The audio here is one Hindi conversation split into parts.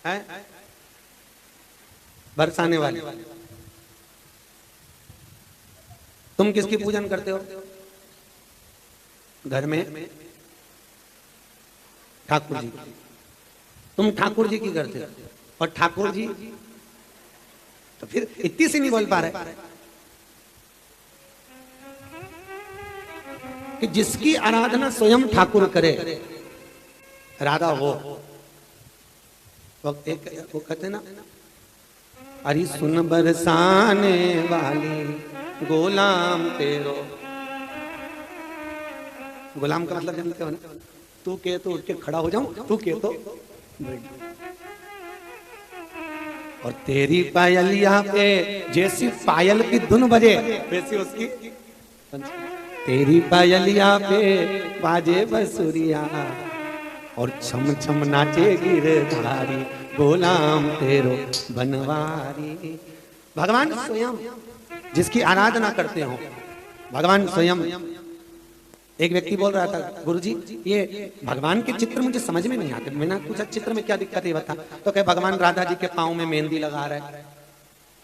है बरसाने वाली। तुम किसकी पूजन करते हो घर में? ठाकुर जी। तुम ठाकुर जी की करते हो और ठाकुर जी तो फिर इतनी सी नहीं बोल पा रहे कि जिसकी आराधना स्वयं ठाकुर करे, राधा वो एक वो कहते ना, अरे सुन बरसाने वाली गुलाम तेरो। गुलाम का मतलब जानते हो ना? तू के तो उठ के खड़ा हो जाऊं, तू के तो और तेरी पायलिया पे जैसी पायल की धुन बजे वैसी उसकी। तेरी पायलिया पे बाजे बसुरिया और छम छम नाचे गिरधारी गुलाम तेरो बनवारी। भगवान स्वयं जिसकी आराधना करते हो, भगवान स्वयं। एक व्यक्ति बोल रहा था, गुरुजी ये भगवान के चित्र मुझे समझ में नहीं आते। मैंने पूछा चित्र में क्या दिक्कत है बता? तो कहे भगवान राधा जी के पांव में मेहंदी लगा रहा है।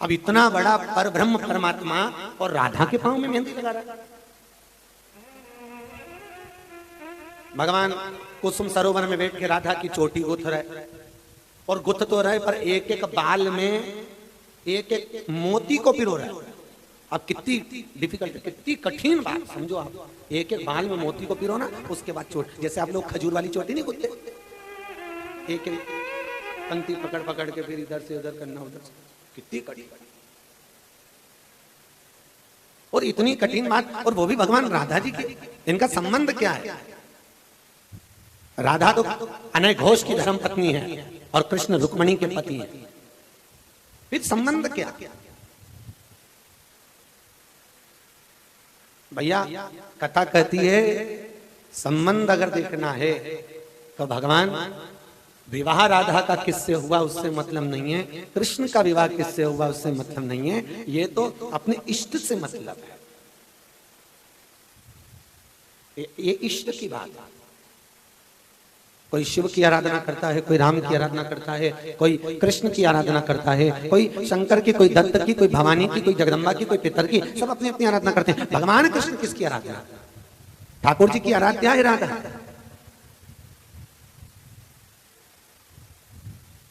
अब इतना बड़ा पर ब्रह्म परमात्मा और राधा के पांव में मेहंदी लगा रहा है। भगवान कुसुम सरोवर में बैठ के राधा की चोटी गुथ रहे और गुथ तो रहे पर एक एक बाल में एक एक मोती को पिरो रहे। अब कितनी डिफिकल्ट, कितनी कठिन बात समझो आप। एक एक बाल में मोती को पिरो ना, उसके बाद चोट, जैसे आप लोग खजूर वाली चोटी नहीं गुथते, एक एक पंक्ति पकड़ पकड़ के फिर इधर से उधर करना, उधर से, कितनी कठिन और इतनी कठिन बात, और वो भी भगवान राधा जी की। इनका संबंध क्या है? राधा तो अनय घोष की धर्म पत्नी है और कृष्ण रुक्मणी के पति है, फिर संबंध क्या? भैया कथा कहती है संबंध अगर देखना है तो भगवान विवाह राधा का किससे हुआ उससे मतलब नहीं है, कृष्ण का विवाह किससे हुआ उससे मतलब नहीं है, ये तो अपने इष्ट से मतलब है। ये इष्ट की बात है। कोई शिव की आराधना करता है, कोई राम की आराधना करता है, कोई कृष्ण की आराधना करता है, कोई शंकर की, कोई दत्त की, कोई भवानी की, कोई जगदम्बा की, कोई पितर की, सब अपनी अपनी आराधना करते हैं। भगवान कृष्ण किसकी आराधना? ठाकुर जी की आराध्या है राधा,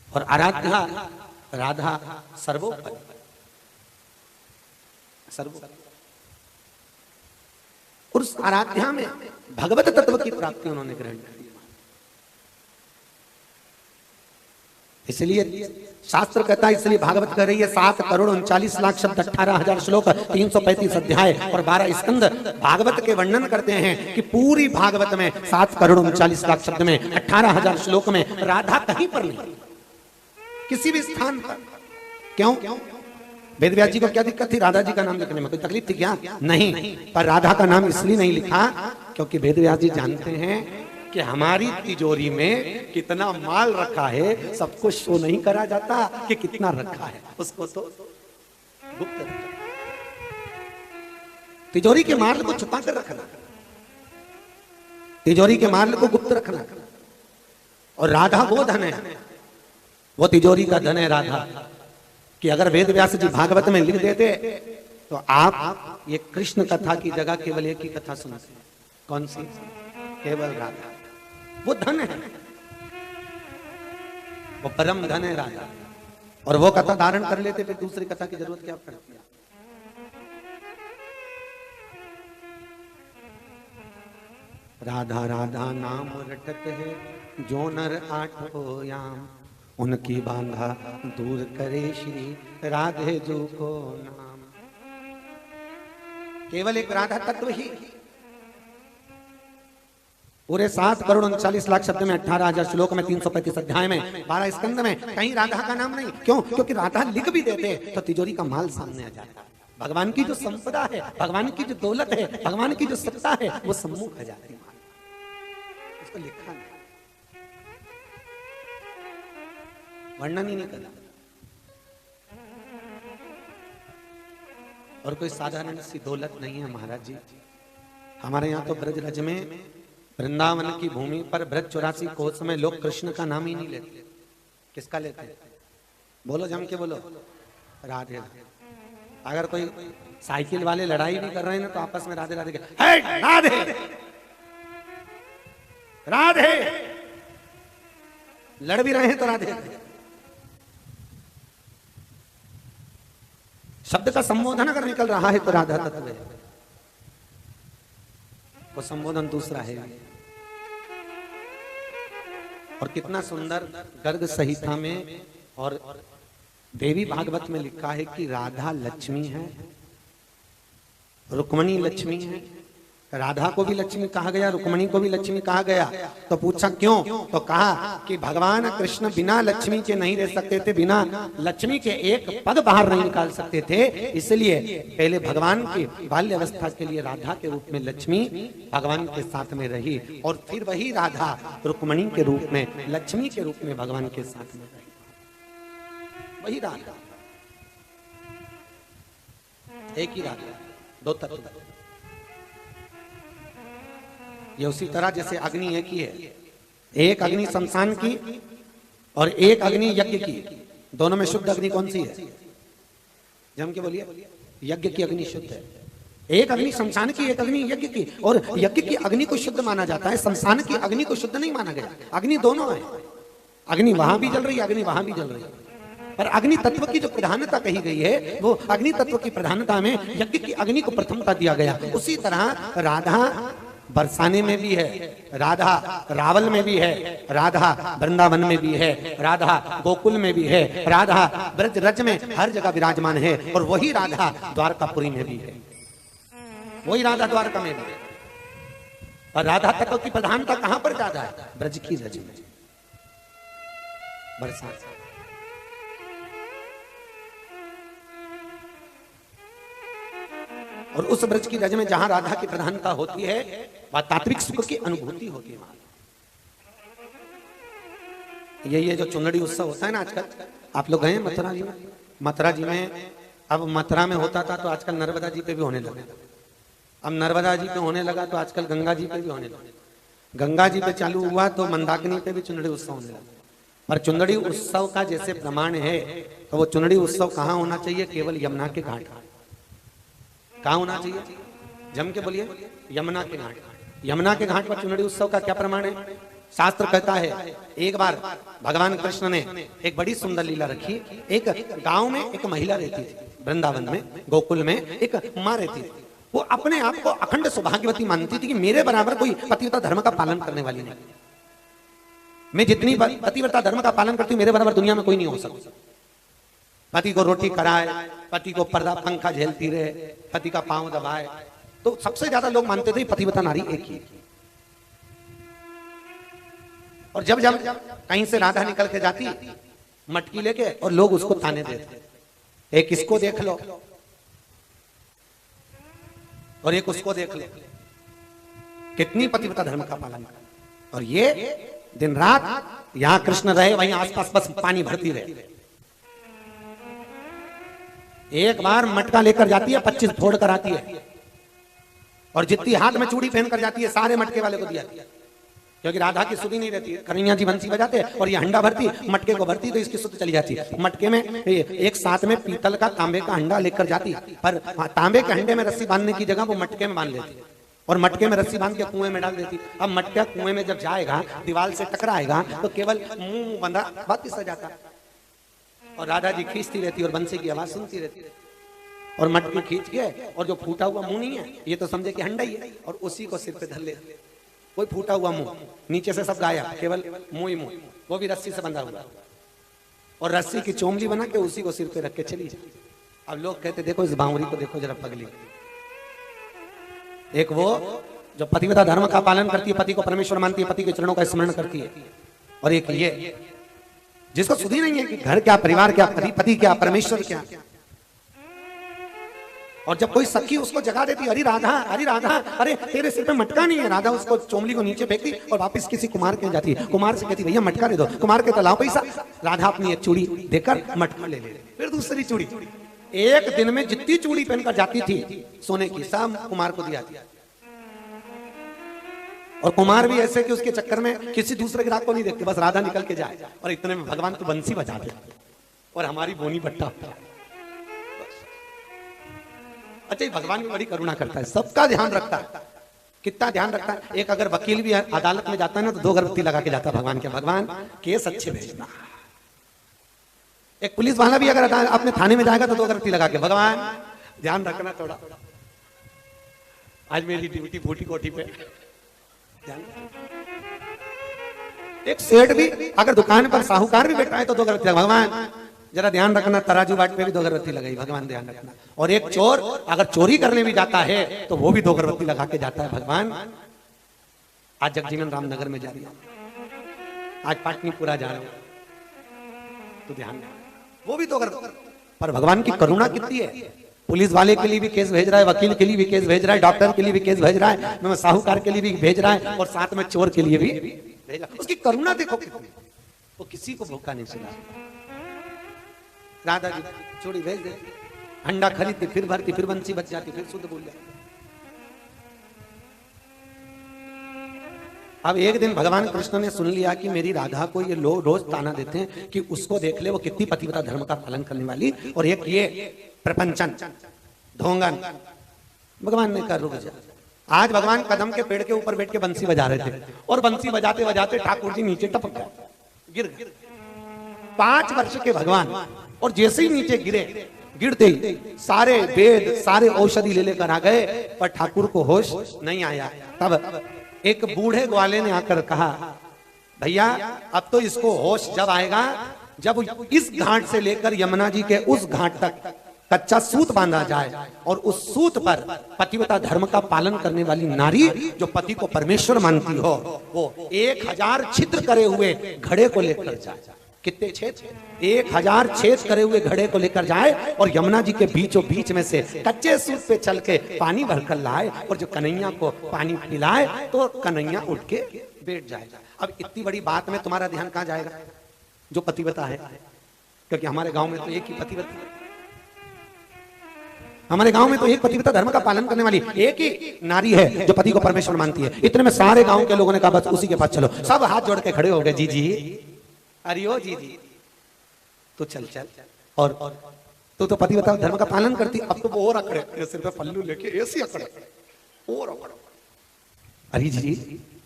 और आराध्या राधा सर्वोपरि सर्वोपरि। और उस आराध्या में भगवत तत्व की प्राप्ति उन्होंने ग्रहण की। इसलिए शास्त्र कहता है, इसलिए भागवत कह रही है 7,39,00,000 शब्द, 18,000 श्लोक, 335 अध्याय और 12 स्कंद भागवत के वर्णन करते हैं कि पूरी भागवत में 7,39,00,000 शब्द में 18,000 श्लोक में राधा कहीं पर नहीं, किसी भी स्थान पर। क्यों? वेद व्यास जी को क्या दिक्कत थी राधा जी का नाम लिखने में? कोई तकलीफ थी क्या? नहीं। पर राधा का नाम इसलिए नहीं लिखा क्योंकि वेद व्यास जी जानते हैं कि हमारी तिजोरी में कितना माल रखा है सबको शो नहीं करा जाता कि कितना रखा है, उसको तो गुप्त रखा। तिजोरी के माल को छुपा कर रखना, तिजोरी के माल को गुप्त रखना। और राधा वो धन है, वो तिजोरी का धन है राधा, कि अगर वेद व्यास जी भागवत में लिख देते तो आप ये कृष्ण कथा की जगह केवल एक ही कथा सुनते। कौन सी? केवल राधा। वो धन है, वो परम धन है राधा, और वो कथा धारण कर लेते फिर दूसरी कथा की जरूरत क्या पड़ती है? राधा राधा नाम रटत है जो नर आठो याम, उनकी बांधा दूर करे श्री राधे जो को नाम। केवल एक राधा तत्व ही पूरे 7,39,00,000 शब्द में 18,000 श्लोक में 335 अध्याय में 12 स्कंद में कहीं राधा का नाम नहीं। क्यों? क्योंकि राधा लिख भी देते तो तिजोरी का माल सामने आ जाता। भगवान की जो संपदा है, भगवान की जो दौलत है, भगवान की जो सत्ता है, वो सम्मुख आ जाती है, उसको लिखा नहीं, वर्णन ही नहीं करना। और कोई साधारण सी दौलत नहीं है महाराज जी। हमारे यहाँ तो ब्रज रज में वृंदावन की भूमि पर ब्रज 84 कोस में लोग कृष्ण का नाम ही नहीं लेते। किसका लेते हैं? बोलो जम के बोलो, राधे राधे। अगर कोई साइकिल वाले लड़ाई भी कर रहे हैं ना तो आपस में राधे राधे राधे राधे, लड़ भी रहे हैं तो राधे। शब्द का संबोधन अगर निकल रहा है तो राधा तत्व है, वो संबोधन दूसरा है। और कितना सुंदर गर्ग संहिता में और देवी भागवत में लिखा है कि राधा लक्ष्मी है, रुक्मणी लक्ष्मी है। राधा को भी लक्ष्मी कहा गया, रुक्मणी को भी लक्ष्मी कहा गया। तो पूछा क्यों? तो कहा कि भगवान कृष्ण बिना लक्ष्मी के नहीं रह सकते थे, बिना लक्ष्मी के एक पग बाहर नहीं निकाल सकते थे। इसलिए पहले भगवान की बाल्य अवस्था के लिए राधा के रूप में लक्ष्मी भगवान के साथ में रही, और फिर वही राधा रुक्मणी के रूप में, लक्ष्मी के रूप में भगवान के साथ में रही। वही राधा, एक ही राधा, दो तत्व। ये उसी तरह जैसे अग्नि एक ही है, एक अग्नि शमशान की और एक अग्नि यज्ञ की। दोनों में शुद्ध अग्नि कौन सी है? जम के बोलिए, यज्ञ की अग्नि शुद्ध है। एक अग्नि शमशान की, एक अग्नि यज्ञ की। और यज्ञ की अग्नि को शुद्ध माना जाता है, शमशान की अग्नि को शुद्ध नहीं माना गया। अग्नि दोनों है, अग्नि वहां भी जल रही है, अग्नि वहां भी जल रही है। पर अग्नि तत्व की जो प्रधानता कही गई है, वो अग्नि तत्व की प्रधानता में यज्ञ की अग्नि को प्रथमता दिया गया। उसी तरह राधा बरसाने में भी है, राधा रावल में भी है, राधा वृंदावन में भी है, राधा गोकुल में भी है, राधा ब्रज रज में हर जगह विराजमान है। और वही राधा द्वारकापुरी में भी है, वही राधा द्वारका में भी है। और राधा तत्व की प्रधानता कहां पर ज्यादा है? ब्रज की रज में, बरसात। और उस ब्रज की रज में जहां राधा की प्रधानता होती है, वह तात्विक सुख की अनुभूति होती है। ये जो चुंदड़ी उत्सव होता है ना आजकल, आप लोग गए मथुरा जी में? मथुरा जी में, अब मथुरा में होता था तो आजकल नर्मदा जी पे भी होने लगा। अब नर्मदा जी पे होने लगा तो आजकल गंगा जी पे भी होने लगा। गंगा जी पे चालू हुआ तो मंदाकिनी पे भी चुंदड़ी उत्सव होने लगा। पर चुंदड़ी उत्सव का जैसे प्रमाण है, तो वो चुंदड़ी उत्सव कहाँ होना चाहिए? केवल यमुना के घाट। कहाँ होना चाहिए? जम के बोलिए, यमुना के घाट। यमुना के घाट पर चुंदड़ी उत्सव का क्या प्रमाण है? शास्त्र कहता है, एक बार भगवान कृष्ण ने एक बड़ी सुंदर लीला रखी। एक गांव में एक महिला रहती थी, वृंदावन में, गोकुल में एक माँ रहती थी। वो अपने आप को अखंड सौभाग्यवती मानती थी कि मेरे बराबर कोई पतिव्रता धर्म का पालन करने वाली नहीं। मैं जितनी पतिव्रता धर्म का पालन करती हूँ, मेरे बराबर दुनिया में कोई नहीं हो सकता। पति को रोटी कराए, पति को पर्दा पंखा झेलती रहे, पति का पांव दबाए। तो सबसे ज्यादा लोग मानते थे पतिव्रता नारी एक ही। और जब जब कहीं से राधा निकल के जाती मटकी लेके, और लोग उसको ताने देते, एक इसको देख लो और एक उसको देख लो, कितनी पतिव्रता धर्म का पालन कर। और ये दिन रात यहां कृष्ण रहे, वहीं आसपास बस पानी भरती रहे। एक बार मटका लेकर जाती है, 25 फोड़ कर आती है, और जितनी हाथ में चूड़ी पहन कर जाती है सारे मटके वाले को दिया, क्योंकि राधा की सुधी नहीं रहती। कन्हैया जी बंसी बजाते और ये हंडा भरती, मटके को भरती तो इसकी सुध चली जाती। मटके में एक साथ में पीतल का, तांबे का हंडा लेकर जाती, पर तांबे के हंडे में रस्सी बांधने की जगह वो मटके में बांध लेती, और मटके में रस्सी बांध के कुएं में डाल देती। अब मटका कुएं में जब जाएगा, दीवार से टकराएगा तो केवल मुंह बंधा वापिस आ जाता, और राधा जी खींचती रहती और बंसी की आवाज सुनती रहती। और मटकी खींच के, और जो फूटा हुआ मुंह नहीं है, ये तो समझे कि हंडा ही है, और उसी को सिर पे धर ले। कोई फूटा हुआ मुंह, नीचे से सब गायब, केवल मुंह ही मुंह, वो भी रस्सी से बंधा हुआ, और रस्सी की चोमली बना के उसी को सिर पे रख के चली जाए। अब लोग कहते देखो इस बावरी को देखो जरा पगली। एक वो जो पतिव्रता धर्म का पालन करती है, पति को परमेश्वर मानती है, पति के चरणों का स्मरण करती है, और एक ये जिसको सुधी नहीं है कि घर क्या, परिवार क्या, पति क्या, परमेश्वर क्या। और जब कोई सखी उसको जगा देती, अरे राधा, अरे राधा, अरे तेरे सिर पे मटका नहीं है, राधा उसको चोमली को नीचे फेंकती और वापस किसी कुमार के जाती है। कुमार से कहती भैया मटका दे दो, कुमार के तो लाओ पैसा। राधा अपनी एक चूड़ी देकर मटका ले ले, फिर दूसरी चूड़ी। एक दिन में जितनी चूड़ी पहनकर जाती थी सोने की, सब कुमार को दिया। और कुमार भी ऐसे कि उसके चक्कर में किसी दूसरे ग्राहक को नहीं देखते, बस राधा निकल के जाए और इतने में भगवान तो बंसी बजा दे और हमारी बोनी बट्टा होता है। अच्छा, भगवान भी बड़ी करुणा करता है, सबका ध्यान रखता है। कितना ध्यान रखता है। एक अगर वकील भी अदालत में जाता है ना तो 2 अगरबत्ती लगा के जाता है भगवान के, भगवान केस अच्छे भेजना। एक पुलिस वाला भी अगर अपने थाने में जाएगा तो 2 अगरबत्ती लगा के, भगवान ध्यान रखना थोड़ा, आज मेरी ड्यूटी फूटी कोठी पे ध्यान। एक सेठ भी अगर दुकान पर साहूकार भी बैठा है तो 2 अगरबत्ती, भगवान जरा ध्यान रखना, तराजू बाट पे भी 2 अगरबत्ती लगाई, भगवान ध्यान रखना। और एक चोर अगर चोरी करने भी जाता है तो वो भी 2 अगरबत्ती लगा के जाता है, भगवान आज जगजीवन रामनगर में जा रही है, आज पाटनीपुरा जा रहा हूं तो ध्यान, वो भी 2 अगरबत्ती। पर भगवान की करुणा कितनी है, पुलिस वाले के लिए भी केस भेज रहा है, वकील के लिए भी केस भेज रहा है, डॉक्टर के लिए भी केस भेज रहा है, साहूकार के लिए भी भेज रहा है और साथ में चोर के लिए भी भेज रहा है। उसकी करुणा देखो कितनी, वो किसी को भूखा नहीं सुना। राधा जी चोरी भेज दे, अंडा खरीदती फिर भरती, फिर बंसी बच जाती, फिर शुद्ध बोल जाती। अब एक दिन भगवान कृष्ण ने सुन लिया कि मेरी राधा को ये लोग रोज ताना देते हैं कि उसको देख ले वो कितनी पतिव्रता धर्म का पालन करने वाली, और एक ये प्रपंचन ढोंगन। भगवान ने कहा रुक जा। आज भगवान कदम के पेड़ के ऊपर बैठ के बंसी बजा रहे थे और बंसी बजाते बजाते ठाकुर जी नीचे टपक गए, गिर गए। 5 वर्ष के भगवान, और जैसे ही नीचे गिरे, गिरते ही सारे वेद सारे औषधि ले लेकर आ गए, पर ठाकुर को होश नहीं आया। तब एक बूढ़े ग्वाले ने आकर कहा, भैया अब तो इसको होश जब आएगा जब इस घाट से लेकर यमुना जी के उस घाट तक कच्चा सूत बांधा जाए और उस सूत पर पतिव्रता धर्म का पालन करने वाली नारी जो पति को परमेश्वर मानती हो वो 1000 छिद्र करे हुए घड़े को लेकर जाए। कितने छेद? 1000 छेद करे हुए घड़े को लेकर जाए और यमुना जी के बीचों बीच में से कच्चे सूत पे चल के पानी भरकर लाए, और जो कन्हैया को पानी पिलाए तो कन्हैया उठ के बैठ जाएगा। अब इतनी बड़ी बात में तुम्हारा ध्यान कहाँ जाएगा? जो पतिव्रता है, क्योंकि हमारे गांव में तो एक ही पतिव्रता है, हमारे गांव में तो एक पतिव्रता धर्म का पालन करने वाली एक ही नारी है जो पति को परमेश्वर मानती है। इतने में सारे गांव के लोगों ने कहा बस उसी के पास चलो। सब हाथ जोड़ के खड़े हो गए, जी जी, अरे ओ जी जी, तो चल चल, और तू तो पतिव्रता धर्म का पालन करती, अब तो वो और अकड़े, सिर पे पल्लू लेके ऐसी अकड़े और अकड़े। अरे जी,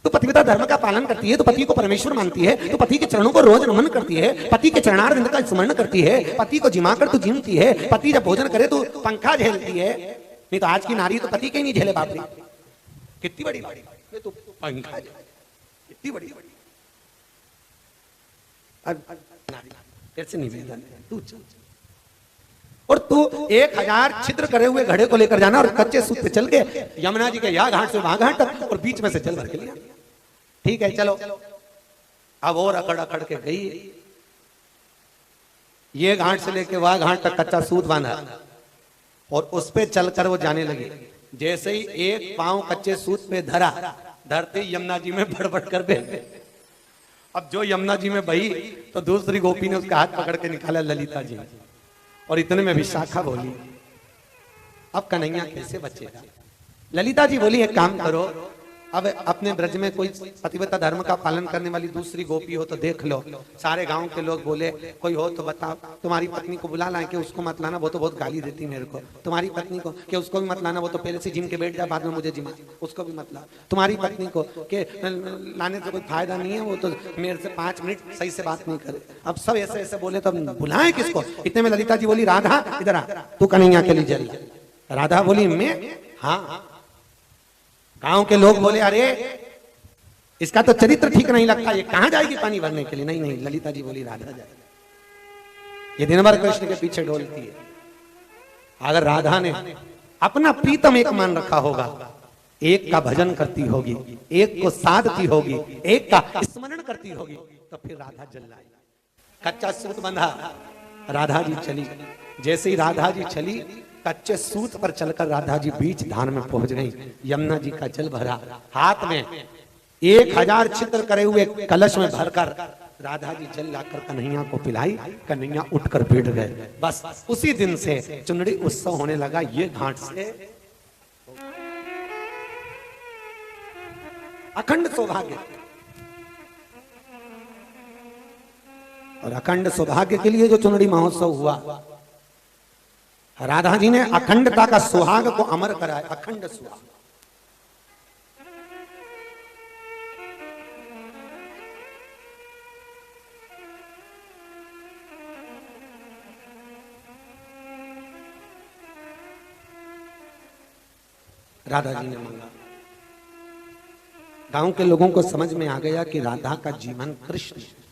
तो पतिव्रता धर्म का पालन करती है, तो पति को परमेश्वर मानती है, तो पति के चरणों को रोज नमन करती है, पति के चरणारविंद का स्मरण करती है, पति को जिमा कर तू जिमती है, पति जब भोजन करे तो पंखा झेलती है। नहीं तो आज की नारी तो पति के ही नहीं झेले बाप रे, कितनी बड़ी बाड़ी तो पंखा, कितनी बड़ी बड़ी। अब नारी तेरे से निवेदन है, तू चल, और तू 1000 छिद्र करे हुए घड़े को लेकर जाना और कच्चे सूत पे चल के यमुना जी के यहाँ घाट से वहां घाट तक और बीच में से जल भर के लिया। ठीक है चलो। अब और अकड़ अकड़ के गई, ये घाट से लेके वहां घाट तक कच्चा सूत बांधा और उस पे चलकर वो जाने लगी। जैसे ही एक पांव कच्चे सूत पे धरा, धरते यमुना जी में बड़बड़ कर बह। अब जो यमुना जी में बही तो दूसरी गोपी ने उसका हाथ पकड़ के निकाला, ललिता जी, और इतने में विशाखा बोली अब कन्हैया कैसे बचेगा। ललिता जी बोली एक काम करो, अब अपने ब्रज में कोई पतिव्रता धर्म का पालन करने वाली दूसरी गोपी हो तो देख लो। सारे गांव के लोग बोले कोई हो तो बताओ, तुम्हारी पत्नी को बुला लाए कि उसको मत लाना, वो तो बहुत गाली देती मेरे को। तुम्हारी पत्नी को कि उसको भी मत लाना, वो तो पहले से जिम के बैठ जाए, बाद में मुझे जिमा, उसको भी मत ला। तुम्हारी पत्नी को कि लाने से कोई फायदा नहीं है, वो तो मेरे से 5 मिनट सही से बात नहीं करे। अब सब ऐसे ऐसे बोले तो बुलाए किसको। इतने में ललिता जी बोली राधा इधर आ, तू कन्हैया के लिए चली। राधा बोली मैं, हाँ। गांव के लोग बोले अरे इसका तो चरित्र ठीक नहीं लगता, ये कहां जाएगी पानी भरने के लिए। नहीं नहीं, ललिता जी बोली राधा जाए, ये दिन भर कृष्ण के पीछे डोलती है। अगर राधा ने अपना प्रीतम एक मान रखा होगा, एक का भजन करती होगी, एक को साधती होगी, एक का स्मरण करती होगी, तो फिर राधा जल लाएगी। कच्चा सूत बंधा, राधा जी चली। जैसे ही राधा जी चली, कच्चे सूत पर चलकर राधा जी बीच धान में पहुंच गई। यमुना जी का जल भरा, हाथ में 1000 छिद्र करे हुए कलश में भरकर राधा जी जल लाकर कन्हैया को पिलाई। कन्हैया उठकर बैठ गए। बस उसी दिन से चुनरी उत्सव होने लगा। ये घाट से अखंड सौभाग्य। और अखंड सौभाग्य के लिए जो चुनरी महोत्सव हुआ, राधा जी ने अखंडता का सुहाग को अमर कराया, अखंड सुहाग। राधा जी ने मांगा, गांव के लोगों को समझ में आ गया कि राधा का जीवन कृष्ण है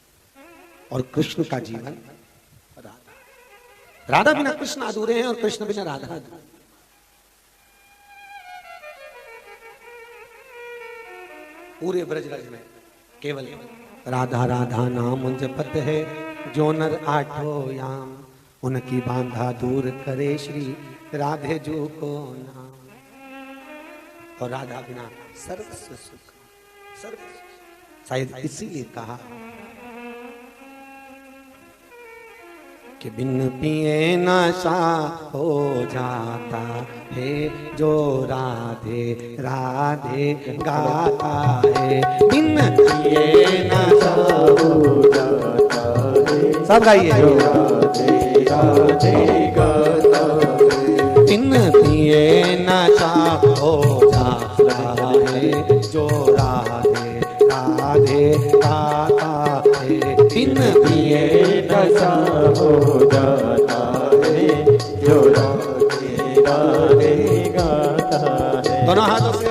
और कृष्ण का जीवन राधा। राधा बिना कृष्ण अधूरे हैं और कृष्ण बिना राधा अधूरे। पूरे ब्रजराज में केवल राधा राधा नाम जपत है, जो नर आठो याम, उनकी बांधा दूर करे श्री राधे जो को नाम। और राधा बिना सर्वस्व सुख, सर्व शायद इसीलिए कहा कि बिन पिए नशा हो जाता है, जो राधे राधे गाता है। बिन पिए नशा हो जाता है, सब गाइए, जो राधे राधे गाता है। बिन पिए नशा हो जाता है, जो राधे राधे गाता है। बिन पिए नशा हो जाता है, जो राधे राधे गाता है। दोनों हाथों से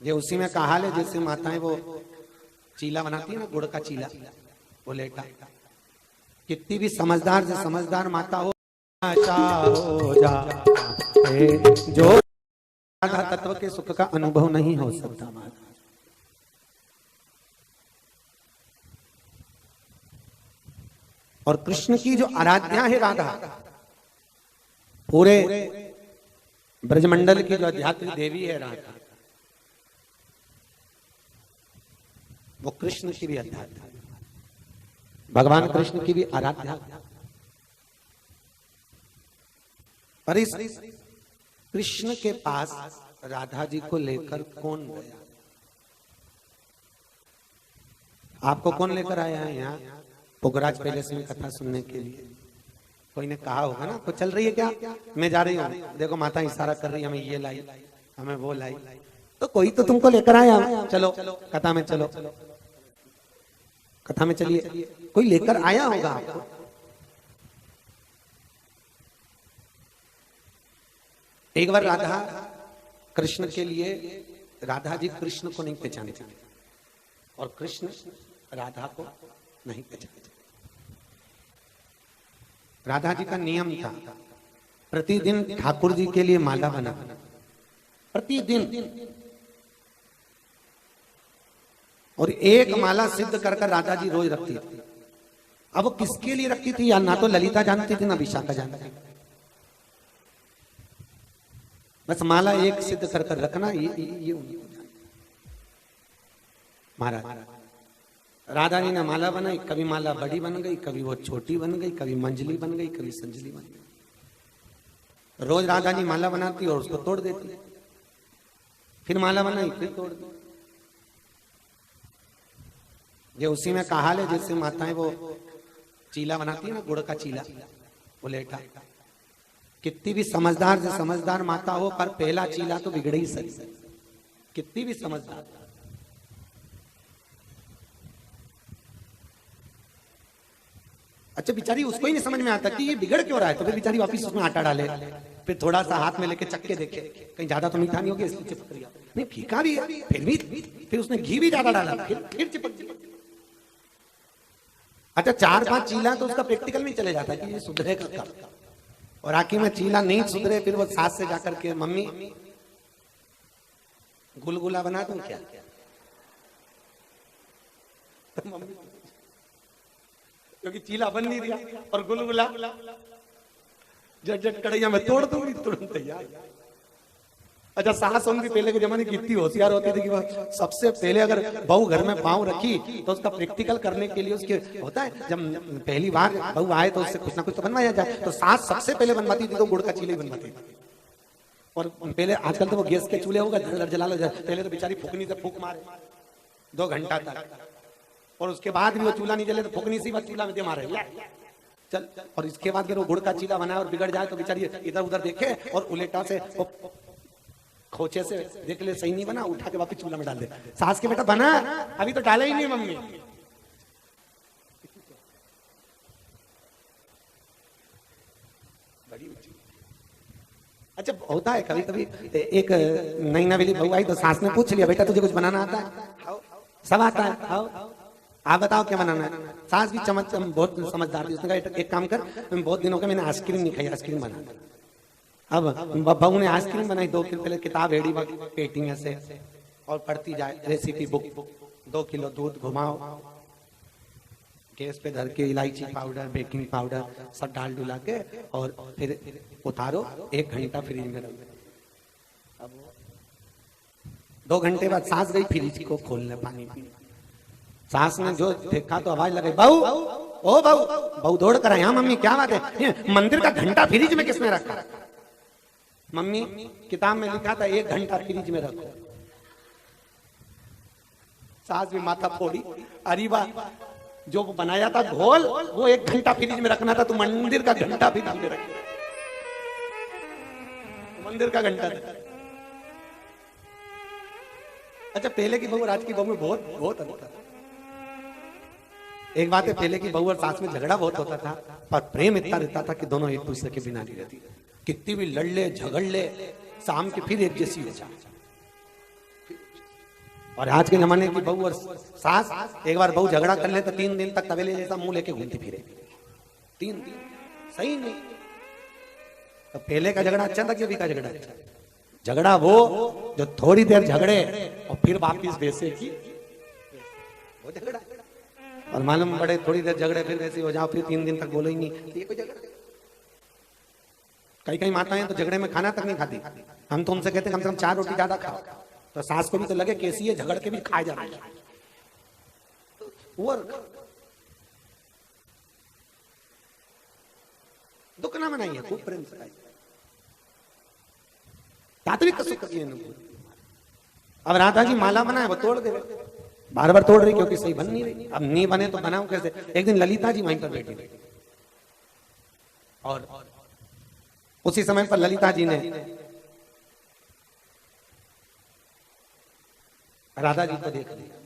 ये उसी में कहा ले, जैसे माताएं वो चीला बनाती है ना, गुड़ का चीला, वो लेटा। कितनी भी समझदार से समझदार माता हो, हो जा जो राधा तत्व के सुख का अनुभव नहीं हो सकता। और कृष्ण की जो आराध्या है राधा, पूरे ब्रजमंडल की जो आध्यात्मिक देवी है राधा, वो कृष्ण की भी आराध्या, भगवान कृष्ण की भी आराध्या। पर इस कृष्ण के पास राधा जी को लेकर कौन गया? आपको कौन लेकर आया है यहाँ पुगराज पैलेस में कथा सुनने के लिए? कोई ने कहा होगा ना, तो चल रही है क्या? मैं जा रही हूँ, देखो माता इशारा कर रही है, हमें ये लाई, हमें वो लाई। तो कोई तो तुमको लेकर आया, चलो कथा में चलो, कथा में चलिए। कोई लेकर आया होगा आपको। एक बार राधा कृष्ण के लिए, राधा जी कृष्ण को नहीं पहचानते और कृष्ण राधा को नहीं पहचानते। राधा जी का नियम था, प्रतिदिन ठाकुर जी के लिए माला बना, प्रतिदिन। और एक माला सिद्ध कर राधा जी रोज रखती थी। अब वो किसके लिए रखती थी? या ना तो ललिता जानती थी ना विशाखा जानती थी। बस माला एक सिद्ध कर रखना, ये उनको महाराज। राधा जी ने माला बनाई, कभी माला बड़ी बन गई, कभी वो छोटी बन गई, कभी मंजली बन गई, कभी संजली बन गई। रोज राधा जी माला बनाती और उसको तोड़ देती, फिर माला बनाई, फिर तोड़ दी। ये उसी में कहा ले, जैसे माताएं वो चीला बनाती है ना, गुड़ का चीला, वो लेटा। कितनी भी समझदार से समझदार माता हो, पर पहला चीला तो बिगड़ ही सकता है। कितनी भी समझदार, अच्छा बेचारी उसको ही नहीं समझ में आता कि ये बिगड़ क्यों रहा है, तो फिर बेचारी वापिस उसमें आटा डाले, फिर थोड़ा सा हाथ में लेके चक्के देखे कहीं ज्यादा तो मीठा नहीं हो गया इसलिए चिपक गया, नहीं फीका भी है, फिर उसने घी भी ज्यादा डाला, फिर चिपक गया। अच्छा 4-5 चीला तो उसका प्रैक्टिकल में चले जाता है कि ये सुधरेगा कब, और आखिर में चीला नहीं सुधरे, फिर वो सास से जाकर के मम्मी गुलगुला बना दूं क्या, तो मम्मी क्योंकि चीला बन नहीं दिया और गुलगुला झट कढ़ैया में तोड़ दूंगी तुरंत तैयार। अच्छा सास उनकी पहले के जमाने की कितनी होशियार होती थी कि वह सबसे पहले अगर बहू घर में पांव रखी तो उसका प्रैक्टिकल करने के लिए उसके होता है जब पहली बार बहू आए तो उससे कुछ ना कुछ तो बनवाया जाए, तो सास सबसे पहले बनवाती थी तो गुड़ का चीले बनवाती थी। और पहले आजकल तो वो गैस के चूल्हे होगा जला लो, पहले तो बेचारी फूकनी से फूक मारे 2 घंटा तक, और उसके बाद भी वो चूल्हा नहीं जले तो फूकनी सी बात चूल्हा में दे मारे चल, और इसके बाद फिर वो गुड़ का चीला बनाए और बिगड़ जाए तो बेचारी इधर उधर देखे और उलेटा से खोचे से देख ले सही नहीं बना, उठा के वापस चूल्हा में डाल दे। सास के बेटा बना, अभी तो डाला ही नहीं मम्मी। अच्छा होता है कभी कभी, एक नई नवेली बहू आई तो सास ने पूछ लिया बेटा तुझे कुछ बनाना आता है, सब आता है, आप बताओ क्या बनाना है। सास भी बहुत समझदार थी, उसने कहा एक काम कर, बहुत दिनों का मैंने आइसक्रीम नहीं खाई, आइसक्रीम बना। अब बहू ने आइसक्रीम बनाई, 2 किलो पहले किताब एड़ी पेटी में से और पढ़ती जाए रेसिपी बुक, 2 किलो दूध घुमाओ, गैस पे धर के इलायची पाउडर बेकिंग पाउडर सब डाल डुला के और फिर उतारो, 1 घंटा फ्रिज में रख दो। अब 2 घंटे बाद सास गई फ्रिज को खोलने पानी पीने, सास ने जो देखा तो आवाज लगाई बहू, ओ बहू, बहू दौड़ कर आई, हाँ मम्मी क्या बात है, मंदिर का घंटा फ्रिज में किसने रखा। मम्मी किताब में लिखा था 1 घंटा फ्रिज में रखो। सास भी माथा फोड़ी, अरे वाह जो बनाया था घोल वो 1 घंटा फ्रिज में रखना था, तो मंदिर का घंटा फ्रिज में रखे, मंदिर का घंटा था। अच्छा पहले की बहू और आज की बहू में बहुत अंतर। एक बात है पहले की बहू और सास में झगड़ा बहुत होता था पर प्रेम इतना रहता था कि दोनों एक दूसरे के बिना नहीं रहती, कितनी भी लड़ ले झगड़ ले शाम की फिर एक जैसी हो जाए। और आज के जमाने की बहू और सास एक बार बहू झगड़ा कर ले तो 3 दिन तक तवेले जैसा मुंह लेके घूमती फिरे, 3 दिन सही नहीं। तो पहले का झगड़ा अच्छा था कि अभी का झगड़ा अच्छा? झगड़ा वो जो थोड़ी देर झगड़े और फिर वापिस वैसे की वो झगड़ा, और मालूम पड़े थोड़ी देर झगड़े फिर वैसे हो जाओ, फिर 3 दिन तक बोलो ही नहीं, ये कोई झगड़ा। कई माताएं तो झगड़े में खाना तक नहीं खाती, हम तो उनसे कहते कम से कम 4 रोटी ज्यादा खाओ, तो सास को भी तो लगे कैसी है झगड़ के भी खाए जा रही है। दुख ना मनाइए, खूब प्रेम से खाइए, तात्विक कसुक करिए। अब राधा जी माला बनाए वो तोड़ दे, बार बार तोड़ रही क्योंकि सही बन नहीं रही, अब नहीं बने तो बनाऊं कैसे। एक दिन ललिता जी वहीं पर बैठी थी और उसी समय पर ललिता जी ने राधा जी को देख लिया,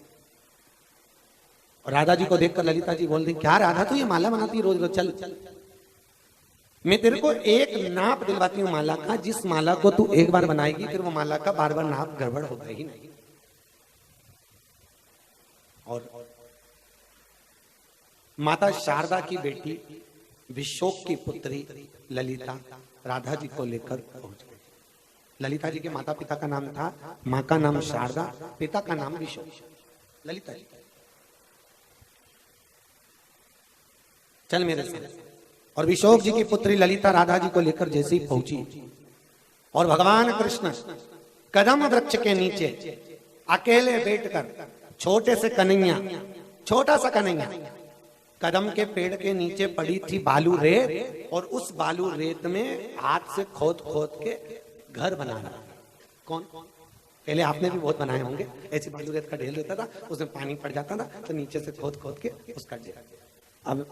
और राधा जी को देखकर ललिता जी बोल दी क्या राधा तू ये माला बनाती रोज रोज, चल मैं तेरे को एक नाप दिलवाती हूँ माला का, जिस माला को तू एक बार बनाएगी फिर वो माला का बार बार नाप गड़बड़ होगा ही नहीं। और माता शारदा की बेटी विशोक की पुत्री ललिता राधा जी को लेकर पहुंच गई। ललिता जी के माता पिता का नाम था, माँ का नाम शारदा, पिता का नाम विशोक। ललिता जी चल मेरे साथ। और विशोक जी की पुत्री ललिता राधा जी को लेकर जैसे ही पहुंची और भगवान कृष्ण कदम वृक्ष के नीचे अकेले बैठकर छोटे से कन्हैया, छोटा सा कन्हैया कदम के पेड़ के नीचे पड़ी थी बालू रेत, और उस बालू रेत में हाथ से खोद खोद के घर बना रहा। कौन? पहले आपने भी बहुत बनाए होंगे, ऐसी बालू रेत का ढेर रहता था, उसमें पानी पड़ जाता था तो नीचे से खोद खोद के उसका ढेर। अब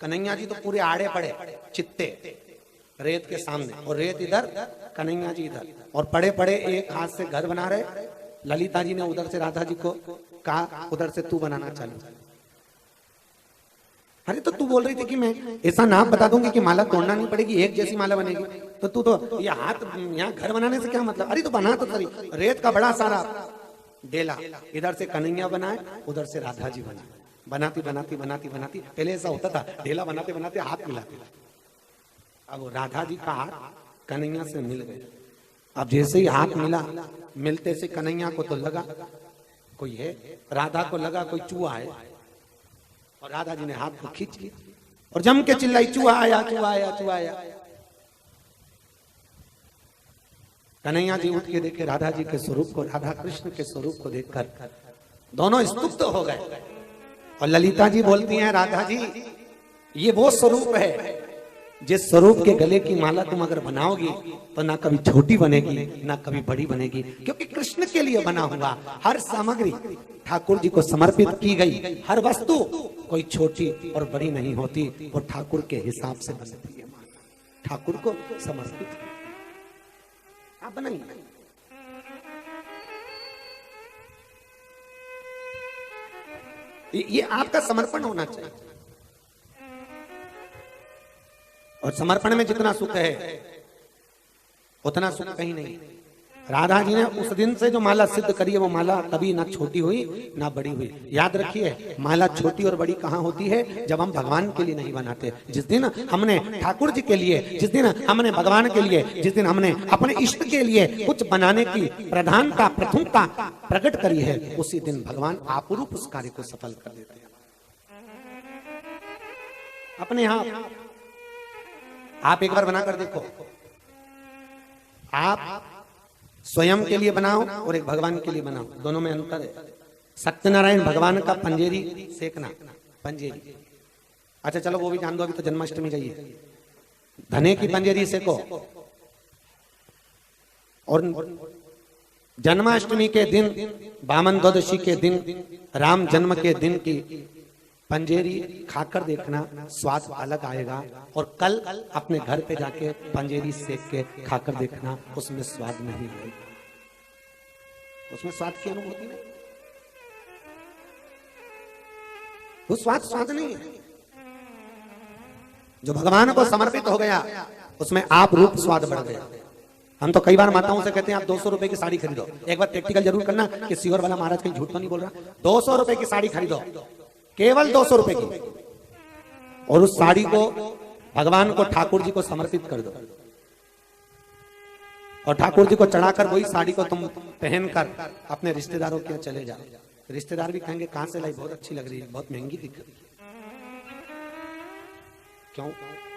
कन्हैया जी तो पूरे आड़े पड़े चित्ते रेत के सामने, और रेत इधर कन्हैया जी इधर, और पड़े पड़े एक हाथ से घर बना रहे। ललिता जी ने उधर से राधा जी को कहा उधर से तू बनाना चालू। अरे तो तू बोल रही थी कि मैं ऐसा नाम बता दूंगी कि माला तोड़ना नहीं पड़ेगी, एक जैसी माला बनेगी। तो तू तो ये हाथ यहाँ घर बनाने से क्या मतलब, अरे तो बना तो सही, रेत का बड़ा सारा डेला, इधर से कन्हैया बनाए, उधर से राधा जी बनाए, बनाती बनाती बनाती बनाती, पहले ऐसा होता था डेला बनाते बनाते हाथ मिलाते, अब राधा जी का हाथ कन्हैया से मिल गया। अब जैसे ही हाथ मिला, मिलते से कन्हैया को तो लगा कोई है, राधा को लगा कोई चूहा है, और राधा जी ने हाथ को खींच लिया और जम के चिल्लाई, चूहा आया चूहा आया चूहा आया। कन्हैया जी उठ के देखे राधा जी के स्वरूप को, राधा कृष्ण के स्वरूप को देखकर दोनों स्तुप्त हो गए। और ललिता जी बोलती हैं, राधा जी ये वो स्वरूप है जिस स्वरूप के गले की माला तुम अगर बनाओगी तो ना कभी छोटी बनेगी ना कभी बड़ी बनेगी, क्योंकि कृष्ण के लिए बना हुआ हर सामग्री ठाकुर जी को समर्पित की गई, हर वस्तु कोई छोटी और बड़ी नहीं होती, वो ठाकुर के हिसाब से बनती है, ठाकुर को समर्पित आप बनाइए। ये आपका समर्पण होना चाहिए, और समर्पण में जितना सुख है उतना सुख कहीं नहीं। राधा जी ने उस दिन से जो माला सिद्ध करी है, वो माला कभी ना छोटी हुई ना बड़ी हुई। याद रखिए, माला छोटी और बड़ी कहाँ होती है, जब हम भगवान के लिए नहीं बनाते। जिस दिन हमने ठाकुर जी के लिए, जिस दिन हमने भगवान के लिए, जिस दिन हमने अपने इष्ट के लिए कुछ बनाने की प्रधानता प्रथमता प्रकट करी है, उसी दिन भगवान आपरूप उस कार्य को सफल कर देते हैं। अपने यहाँ आप एक बार बनाकर देखो, आप स्वयं के लिए बनाओ और एक भगवान के लिए बनाओ, दोनों में अंतर है। सत्यनारायण भगवान का पंजेरी सेकना, पंजेरी, अच्छा चलो वो भी जान दो, अभी तो जन्माष्टमी जाइए, धने की पंजेरी सेको, और जन्माष्टमी के दिन, वामन द्वादशी के दिन, राम जन्म के दिन की पंजेरी खाकर देखना, स्वाद अलग आएगा। और कल अपने घर पे जाके पंजेरी सेक के खाकर देखना, उसमें स्वाद नहीं आएगा, उसमें स्वाद की अनुभूति नहीं, वो स्वाद नहीं है। जो भगवान को समर्पित हो गया उसमें आप रूप स्वाद बढ़ गया। हम तो कई बार माताओं से कहते हैं आप 200 रुपए की साड़ी खरीदो, एक बार प्रैक्टिकल जरूर करना कि सीवर वाला महाराज कहीं झूठ तो नहीं बोल रहा। 200 रुपए की साड़ी खरीदो, केवल 200 रुपए की, और उस साड़ी को भगवान को, ठाकुर जी को समर्पित कर दो, और ठाकुर जी को चढ़ाकर वही साड़ी को तुम पहनकर अपने रिश्तेदारों के यहाँ चले जाओ। रिश्तेदार भी कहेंगे कहां से लाई, बहुत अच्छी लग रही है, बहुत महंगी दिख रही है। क्यों?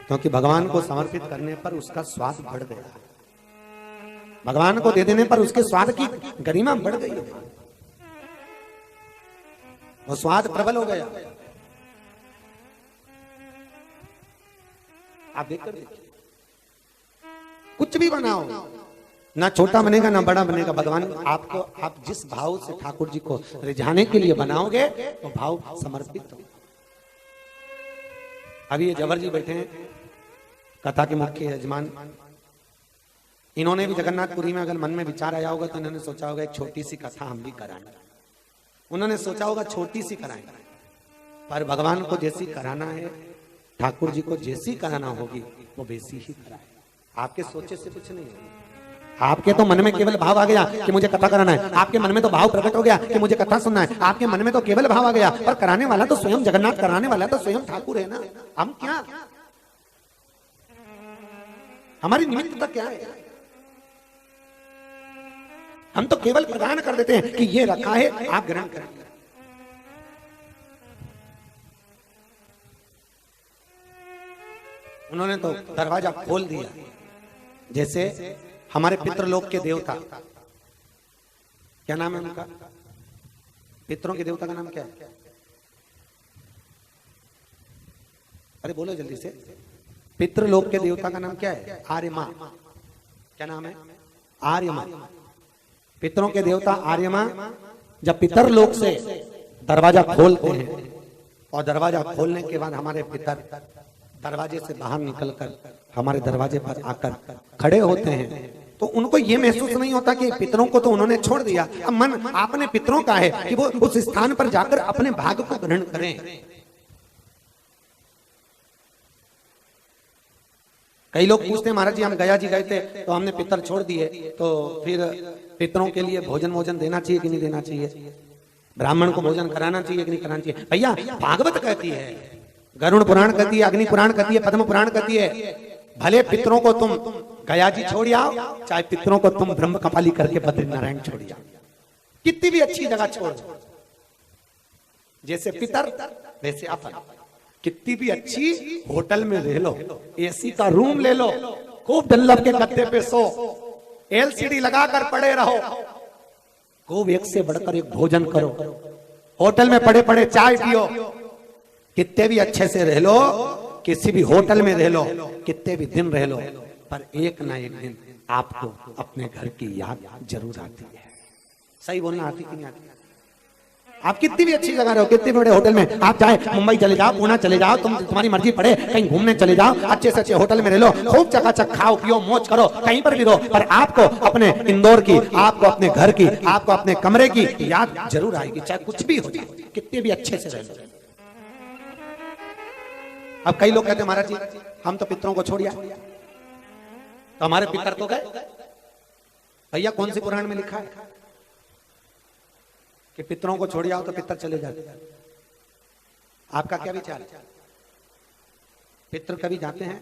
क्योंकि भगवान को समर्पित करने पर उसका स्वाद बढ़ गया, भगवान को दे देने पर उसके स्वाद की गरिमा बढ़ गई है, वो स्वाद प्रबल हो गया। आप देखकर देखिए, कुछ भी बनाओ, ना छोटा बनेगा ना बड़ा बनेगा, भगवान आपको, आप जिस भाव से ठाकुर जी को रिझाने के लिए बनाओगे वो भाव समर्पित हो। अभी ये जवर जी बैठे हैं, कथा के मुख्य यजमान, इन्होंने भी जगन्नाथपुरी में अगर मन में विचार आया होगा तो इन्होंने सोचा होगा एक छोटी सी कथा हम भी कराएं। उन्होंने सोचा होगा छोटी सी कराएं, पर भगवान को जैसी कराना है, ठाकुर जी को जैसी कराना होगी वो वैसी ही कराए। आपके सोचे से कुछ नहीं है, आपके तो मन में केवल भाव आ गया कि मुझे कथा कराना है, आपके मन में तो भाव प्रकट हो गया कि मुझे कथा सुनना है, आपके मन में तो केवल भाव आ गया, पर कराने वाला तो स्वयं जगन्नाथ, कराने वाला तो स्वयं ठाकुर है ना। हम क्या, हमारी निमित्तता क्या है? हम तो केवल प्रदान कर देते हैं कि ये रखा है, आप ग्रहण करें। उन्होंने तो दरवाजा खोल दिया, जैसे हमारे पितृलोक के देवता, क्या नाम है उनका, पितरों के देवता का नाम क्या है? अरे बोलो जल्दी से, पितृलोक के देवता का नाम क्या है? आर्यमा। क्या नाम है? आर्यमा। पितरों के देवता आर्यमा जब पितर लोक से दरवाजा खोलते हैं, और दरवाजा खोलने के बाद हमारे पितर दरवाजे से बाहर निकलकर हमारे दरवाजे पर आकर खड़े होते हैं, तो उनको ये महसूस नहीं होता कि पितरों को तो उन्होंने छोड़ दिया, अब मन अपने पितरों का है कि वो उस स्थान पर जाकर अपने भाग को ग्रहण करें। कई लोग पूछते हैं महाराज जी हम गया जी गए थे तो हमने पितर छोड़ दिए, तो फिर पितरों के लिए भोजन भोजन देना चाहिए कि नहीं देना चाहिए, ब्राह्मण को भोजन कराना चाहिए कि नहीं कराना चाहिए? भैया भागवत कहती है, गरुड़ पुराण कहती है, अग्नि पुराण कहती है, पद्म पुराण कहती है, भले पितरों को तुम गया जी छोड़ आओ, चाहे पितरों को तुम ब्रह्म कपाली करके बद्रीनारायण छोड़ आओ, कितनी भी अच्छी जगह छोड़ दो, जैसे पितर वैसे अपन, कितनी भी अच्छी होटल में रह लो, एसी का रूम ले लो, खूब डल्लब के गद्दे पे सो, एलसीडी लगाकर पड़े रहो, खूब एक से बढ़कर एक भोजन करो, होटल में पड़े पड़े चाय पियो, कितने भी अच्छे से रह लो, किसी भी होटल में रह लो, कितने भी दिन रह लो, पर एक ना एक दिन आपको अपने घर की याद जरूर आती है। सही बोलना आती कि नहीं आती? आप कितनी भी अच्छी जगह रहो, कितने बड़े होटल में आप चाहे मुंबई चले जाओ, पुणे चले जाओ, तुम्हारी मर्जी पड़े, कहीं घूमने चले जाओ, अच्छे से अच्छे होटल में रह लो, खूब चकाचक खाओ पियो मौज करो, कहीं पर भी रहो, पर आपको अपने इंदौर की, आपको अपने घर की, आपको अपने कमरे की याद जरूर आएगी, चाहे कुछ भी हो जाए, कितने भी अच्छे से रह लो। अब कई लोग कहते हैं महाराज जी हम तो पितरों को छोड़ आए, तो हमारे पितर तो गए। भैया कौन सी पुराण में लिखा है कि पितरों को छोड़ आओ तो पितर चले जाते? आपका क्या विचार है? पितर कभी जाते हैं?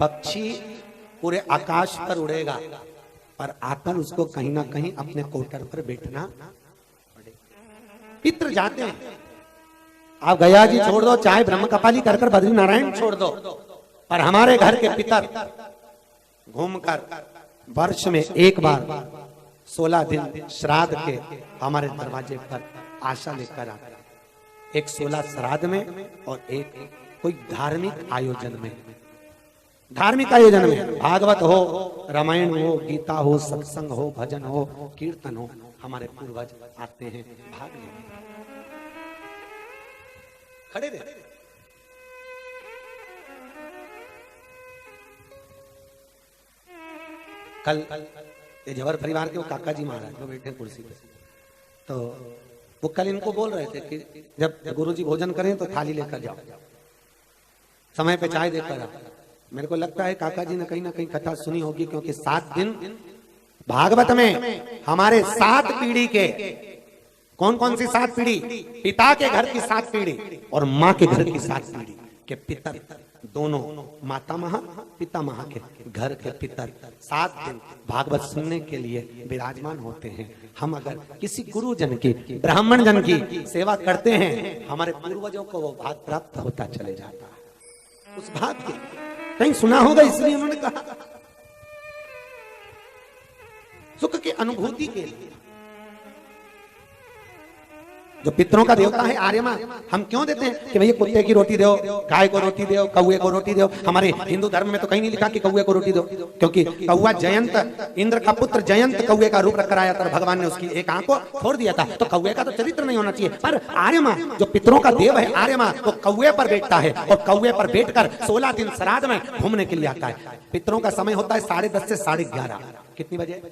पक्षी पूरे आकाश पर उड़ेगा, पर आकर उसको कहीं ना कहीं अपने कोटर पर बैठना पड़ेगा। पितर जाते हैं, आप गया जी छोड़ दो, चाहे ब्रह्म कपाली कर बद्रीनारायण छोड़ दो, पर हमारे घर के पितर घूमकर वर्ष में एक बार 16 दिन श्राद्ध के हमारे दरवाजे पर आशा लेकर आते हैं। एक 16 श्राद्ध में और एक कोई धार्मिक आयोजन में, धार्मिक आयोजन में भागवत हो, रामायण हो, गीता हो, सत्संग हो, भजन हो, कीर्तन हो, हमारे पूर्वज आते हैं, भाग लेते हैं, खड़े रहते हैं। कल ये जवर परिवार के वो काका जी महाराज वो बैठे कुर्सी पे, तो वो कल इनको बोल रहे थे कि जब गुरुजी भोजन करें तो थाली लेकर जाओ, समय पे चाय देकर आओ। मेरे को लगता है काका जी ने कहीं ना कहीं कथा सुनी होगी, क्योंकि 7 दिन भागवत में हमारे 7 पीढ़ी के, कौन कौन सी 7 पीढ़ी? पिता के घर की 7 पीढ़ी और माँ के घर की 7 पीढ़ी के पितर, दोनों माता महा पिता महा के घर के पितर 7 दिन भागवत सुनने के लिए विराजमान होते हैं। हम अगर किसी गुरुजन की, ब्राह्मण जन की सेवा करते हैं, हमारे पूर्वजों को वो भाग प्राप्त होता चले जाता है। उस भाग के कहीं सुना होगा, इसलिए उन्होंने कहा सुख की अनुभूति के लिए। जो पितरों का देवता है आर्यमा, हम क्यों देते हैं कि भैया कुत्ते की रोटी दो, गाय को रोटी दो, कौए को रोटी दो? हमारे हिंदू धर्म में तो कहीं नहीं लिखा कि कौए को रोटी दो, क्योंकि कौआ जयंत, इंद्र का पुत्र जयंत कौए का रूप कराया था, भगवान ने उसकी एक आंख को फोड़ दिया था, तो कौए का तो चरित्र नहीं होना चाहिए। पर आर्यमा जो पितरों का देव है आर्यमा, वो कौए पर बैठता है और कौए पर बैठकर 16 दिन श्राद्ध में घूमने के लिए आता है। पितरों का समय होता है 10:30 से 11:30। कितनी बजे?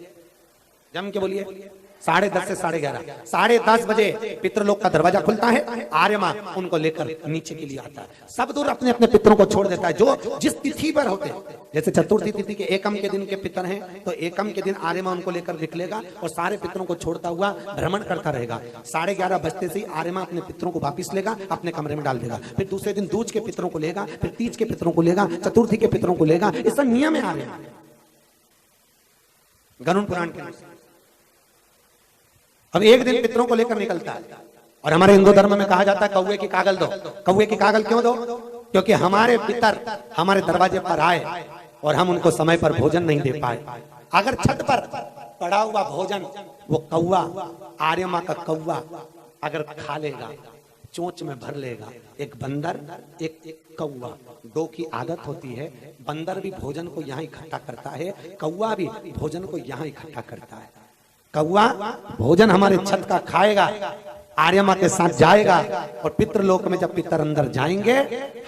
जम के बोलिए। 10:30 से 11:30। 10:30 बजे पितृलोक का दरवाजा खुलता है, आर्यमा उनको लेकर नीचे के लिए आता है। सब दूर अपने अपने पितरों को छोड़ देता है, जो जिस तिथि पर होते हैं। जैसे चतुर्थी तिथि के एकम के दिन के पितर हैं, तो एकम के दिन आर्यमा उनको लेकर निकलेगा और सारे पितरों को छोड़ता हुआ भ्रमण करता रहेगा। 11:30 बजते से ही आर्यमा अपने पितरों को वापिस लेगा, अपने कमरे में डाल देगा। फिर दूसरे दिन दूज के पितरों को लेगा, फिर तीज के पितरों को लेगा, चतुर्थी के पितरों को लेगा। इसका नियम है आर्यमा, गरुड़ पुराण के अनुसार। अब एक दिन पितरों को लेकर निकलता है, और हमारे हिंदू धर्म में कहा जाता है कौवे की कागल दो। कौवे की कागल क्यों दो? क्योंकि हमारे पितर हमारे दरवाजे पर आए और हम उनको समय पर भोजन नहीं दे पाए। अगर छत पर पड़ा हुआ भोजन वो कौवा, आर्यमा का कौवा अगर खा लेगा, चोंच में भर लेगा, एक बंदर एक कौवा, 2 की आदत होती है। बंदर भी भोजन को यहाँ इकट्ठा करता है, कौवा भी भोजन को यहाँ इकट्ठा करता है। कौवा भोजन हमारे छत का खाएगा, आर्यमा के साथ जाएगा, और पितृलोक में जब पितर अंदर जाएंगे,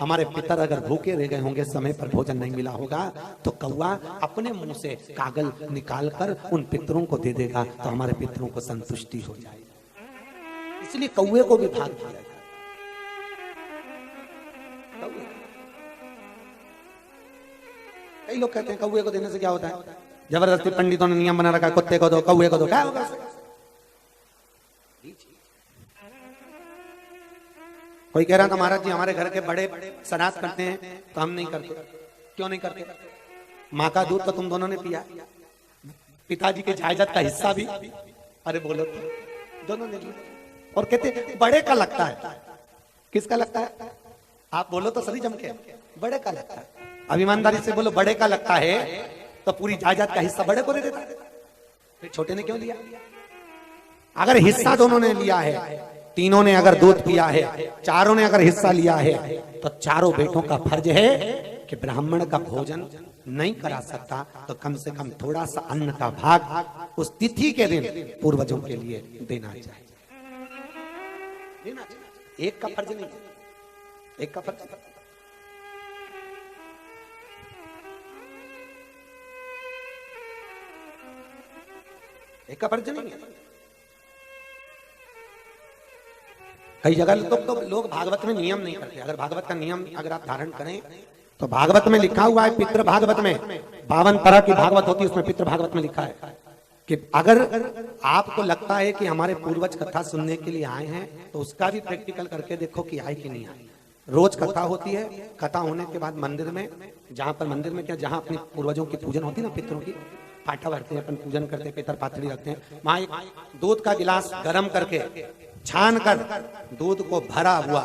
हमारे पितर अगर भूखे रह गए होंगे, समय पर भोजन नहीं मिला होगा, तो कौवा अपने मुंह से कागल निकालकर उन पितरों को दे देगा, तो हमारे पितरों को संतुष्टि हो जाएगी। इसलिए कौवे को भी भाग दिया जाता है। कई लोग कहते हैं कौवे को देने से क्या होता है, जबरदस्ती पंडितों ने नियम बना रखा है, कुत्ते को दो कौवे को दो, क्या होगा? कोई कह रहा था महाराज जी हमारे घर के बड़े श्राद्ध करते हैं तो हम नहीं करते। क्यों नहीं करते? माँ का दूध तो तुम दोनों ने पिया, पिताजी के जायदाद का हिस्सा भी, अरे बोलो तो दोनों ने लिया। और कहते बड़े का लगता है। किसका लगता है? आप बोलो तो सही जम के, बड़े का लगता है। अब ईमानदारी से बोलो, बड़े का लगता है तो पूरी जायदाद का हिस्सा बड़े को दे देता है, फिर छोटे ने क्यों लिया? अगर हिस्सा दोनों ने लिया है, तीनों ने अगर दूध पिया है, चारों ने अगर हिस्सा लिया है, तो चारों बेटों का फर्ज है कि ब्राह्मण का भोजन नहीं करा सकता तो कम से कम थोड़ा सा अन्न का भाग उस तिथि के दिन पूर्वजों के लिए देना चाहिए। देना चाहिए, एक का फर्ज नहीं, एक का फर्ज। एक का फर्ज नहीं है। कई जगह तो लोग भागवत में नियम नहीं करते। अगर भागवत का नियम अगर आप धारण करें तो भागवत में लिखा हुआ है, पितृ भागवत में 52 तरह की भागवत होती है, उसमें पितृ भागवत में लिखा है कि अगर आपको लगता है कि हमारे पूर्वज कथा सुनने के लिए आए हैं तो उसका भी प्रैक्टिकल करके देखो कि आए कि नहीं आए। रोज कथा होती है, कथा होने के बाद मंदिर में, जहां पर मंदिर में क्या, जहां अपने पूर्वजों की पूजन होती है ना, पितरों की पाठा भरते हैं, अपन पूजन करते हैं, पितर पातड़ी रखते हैं, वहां एक दूध का गिलास गर्म करके छान कर दूध को भरा हुआ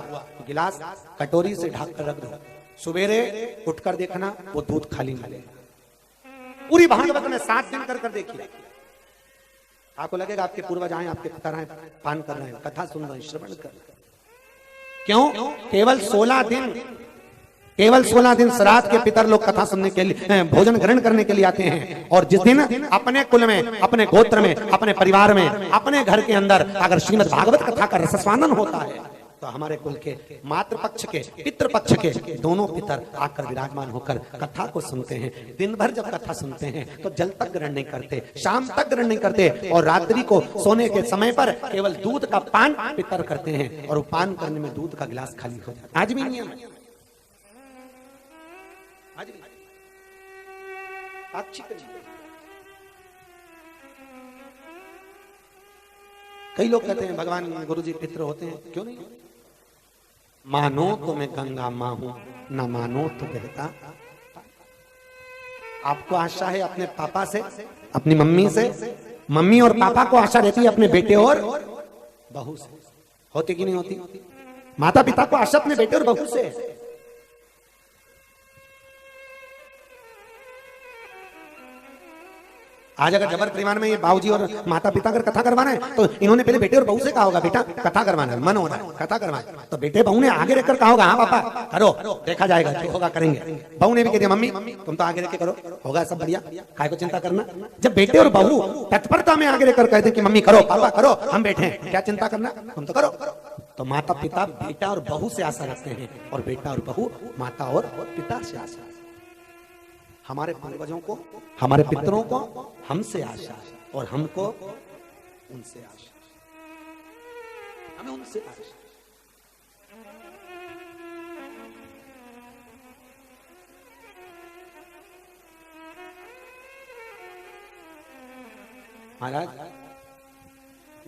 गिलास कटोरी से ढक कर रख दो, सुबेरे उठकर देखना वो दूध खाली मिलेगा। पूरी भागवत में 7 दिन कर देखिए, आपको लगेगा आपके पूर्वज आए, आपके पितर आए, पान कर रहे हैं, कथा सुन रहे हैं, श्रवण कर रहे हैं। क्यों? केवल 16 दिन, केवल 16 दिन श्राद्ध के पितर लोग कथा सुनने के लिए, भोजन ग्रहण करने के लिए आते हैं। और जिस दिन अपने कुल में, अपने गोत्र में, अपने परिवार में, अपने घर के अंदर अगर श्रीमद् भागवत कथा का रसस्वादन होता है तो हमारे कुल के मातृ पक्ष के, पितृ पक्ष के दोनों पितर आकर विराजमान होकर कथा को सुनते हैं। दिन भर जब कथा सुनते हैं तो जल तक ग्रहण नहीं करते, शाम तक ग्रहण नहीं करते, और रात्रि को सोने के समय पर केवल दूध का पान पितर करते हैं, और पान करने में दूध का गिलास खाली हो जाता है। आज भी नियम है, आज भी अच्छी कई लोग कहते हैं भगवान गुरुजी पितृ होते हैं, क्यों नहीं? मानो तो मैं गंगा मां हूं, न मानो तो बहता। आपको आशा है अपने पापा से, अपनी मम्मी से, मम्मी और पापा को आशा रहती है अपने बेटे और बहू से, होती कि नहीं होती? माता पिता को आशा अपने बेटे और बहू से। आज अगर जबर परिवार में ये बाबूजी और माता पिता अगर कथा करवाना है तो इन्होंने पहले बेटे और बहू से कहा होगा, बेटा कथा करवाना है, मन हो रहा है कथा करवाना, तो बेटे बहू ने आगे रहकर कहा होगा, हाँ पापा करो, देखा जाएगा जो होगा करेंगे। बहू ने भी कह दिया मम्मी तुम तो आगे रह के करो, होगा सब बढ़िया, काय को चिंता करना। जब बेटे और बहू तत्परता में आगे रहकर कहते कि मम्मी करो, पापा करो, हम बैठे हैं, क्या चिंता करना, तुम तो करो, तो माता पिता बेटा और बहू से आशा रखते हैं, और बेटा और बहू माता और पिता से आशा। हमारे पूर्वजों को, हमारे पितरों को हमसे आशा है, और हमको उनसे आशा, हमें उनसे आशा। महाराज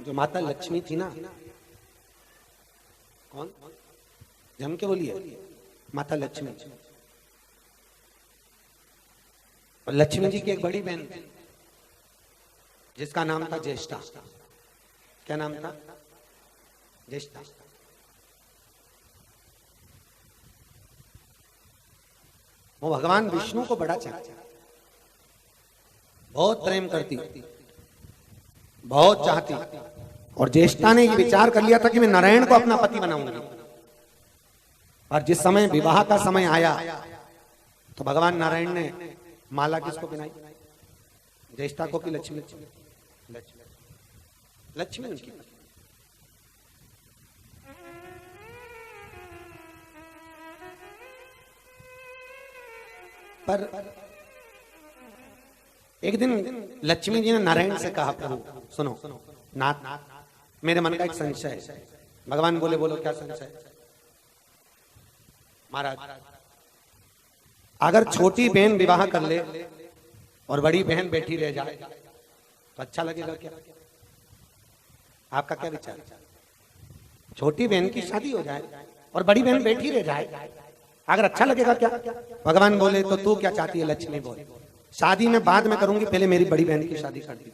जो माता लक्ष्मी थी ना, कौन? जम के बोलिए, माता लक्ष्मी। और लक्ष्मी जी की एक बड़ी बहन थी जिसका नाम था ज्येष्ठा। क्या नाम था? ज्येष्ठा। वो भगवान विष्णु को बड़ा चाहती, बहुत प्रेम करती, बहुत चाहती, और ज्येष्ठा ने ये विचार कर लिया था कि मैं नारायण को अपना पति बनाऊंगी। और जिस समय विवाह का समय आया तो भगवान नारायण ने माला किसको पहनाई? ज्येष्ठा को कि लक्ष्मी? लक्ष्मी उनकी। पर एक दिन लक्ष्मी जी ने नारायण से कहा, प्रभु सुनो नाथ, मेरे मन का एक संशय है। भगवान बोले बोलो क्या संशय? महाराज अगर छोटी बहन विवाह कर ले और बड़ी बहन बैठी रह जाए तो अच्छा लगेगा क्या? आपका क्या विचार? छोटी बहन की शादी हो जाए और बड़ी बहन बैठी रह जाए, अगर अच्छा लगेगा क्या? भगवान बोले तो तू क्या चाहती है लक्ष्मी? बोल शादी में बाद में करूंगी, पहले मेरी बड़ी बहन की शादी कर दी।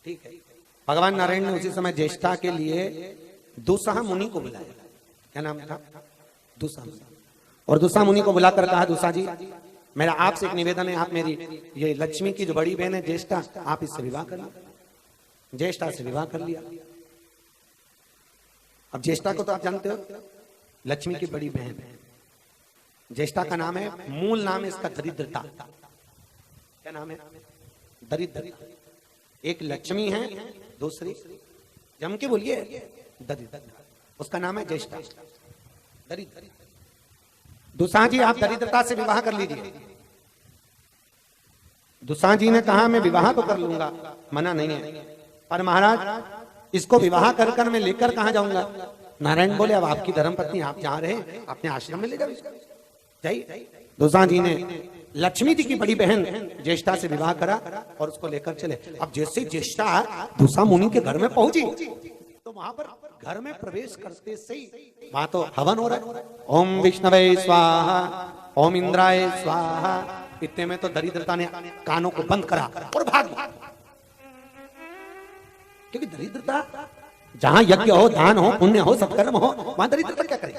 ठीक है। भगवान नारायण ने उसी समय ज्येष्ठा के लिए दुस्साह मुनि को बुलाया। क्या नाम था? दुस्साह मुनि। और दुस्साह मुनि को बुलाकर कहा, दुस्साह जी मेरा आपसे एक निवेदन है, आप मेरी ये लक्ष्मी की जो बड़ी बहन है ज्येष्ठा, आप इससे विवाह कर लीजिए। ज्येष्ठा से विवाह कर लिया। अब ज्येष्ठा को तो आप जानते हो, लक्ष्मी की बड़ी बहन है। ज्येष्ठा का नाम है, मूल नाम है इसका दरिद्रता। क्या नाम है? दरिद्रता। एक लक्ष्मी है, दूसरी जम के बोलिए दरिद्रता। उसका नाम है ज्येष्ठा, दरिद्र। दुस्साह जी आप दरिद्रता से विवाह कर लीजिए। दुस्साह जी ने कहा मैं विवाह तो कर लूंगा, मना नहीं है, पर महाराज इसको विवाह कर कर मैं लेकर कहां जाऊंगा? नारायण बोले अब आपकी धर्मपत्नी, आप जहां रहे अपने आश्रम में ले जाओ, जाइए। दुस्साह जी ने लक्ष्मी जी की बड़ी बहन ज्येष्ठा से विवाह करा और उसको लेकर चले। अब जैसे ज्येष्ठा दुस्साह मुनि के घर में पहुंची तो वहां पर घर में प्रवेश करते से ही वहां तो हवन हो रहा है। ओम विष्णवे स्वाहा, ओम इंद्राय स्वाहा। इतने में तो दरिद्रता ने कानों को बंद करा और भाग गई। क्योंकि दरिद्रता जहां यज्ञ हो, दान हो, पुण्य हो, सत्कर्म हो, वहां दरिद्रता क्या करे?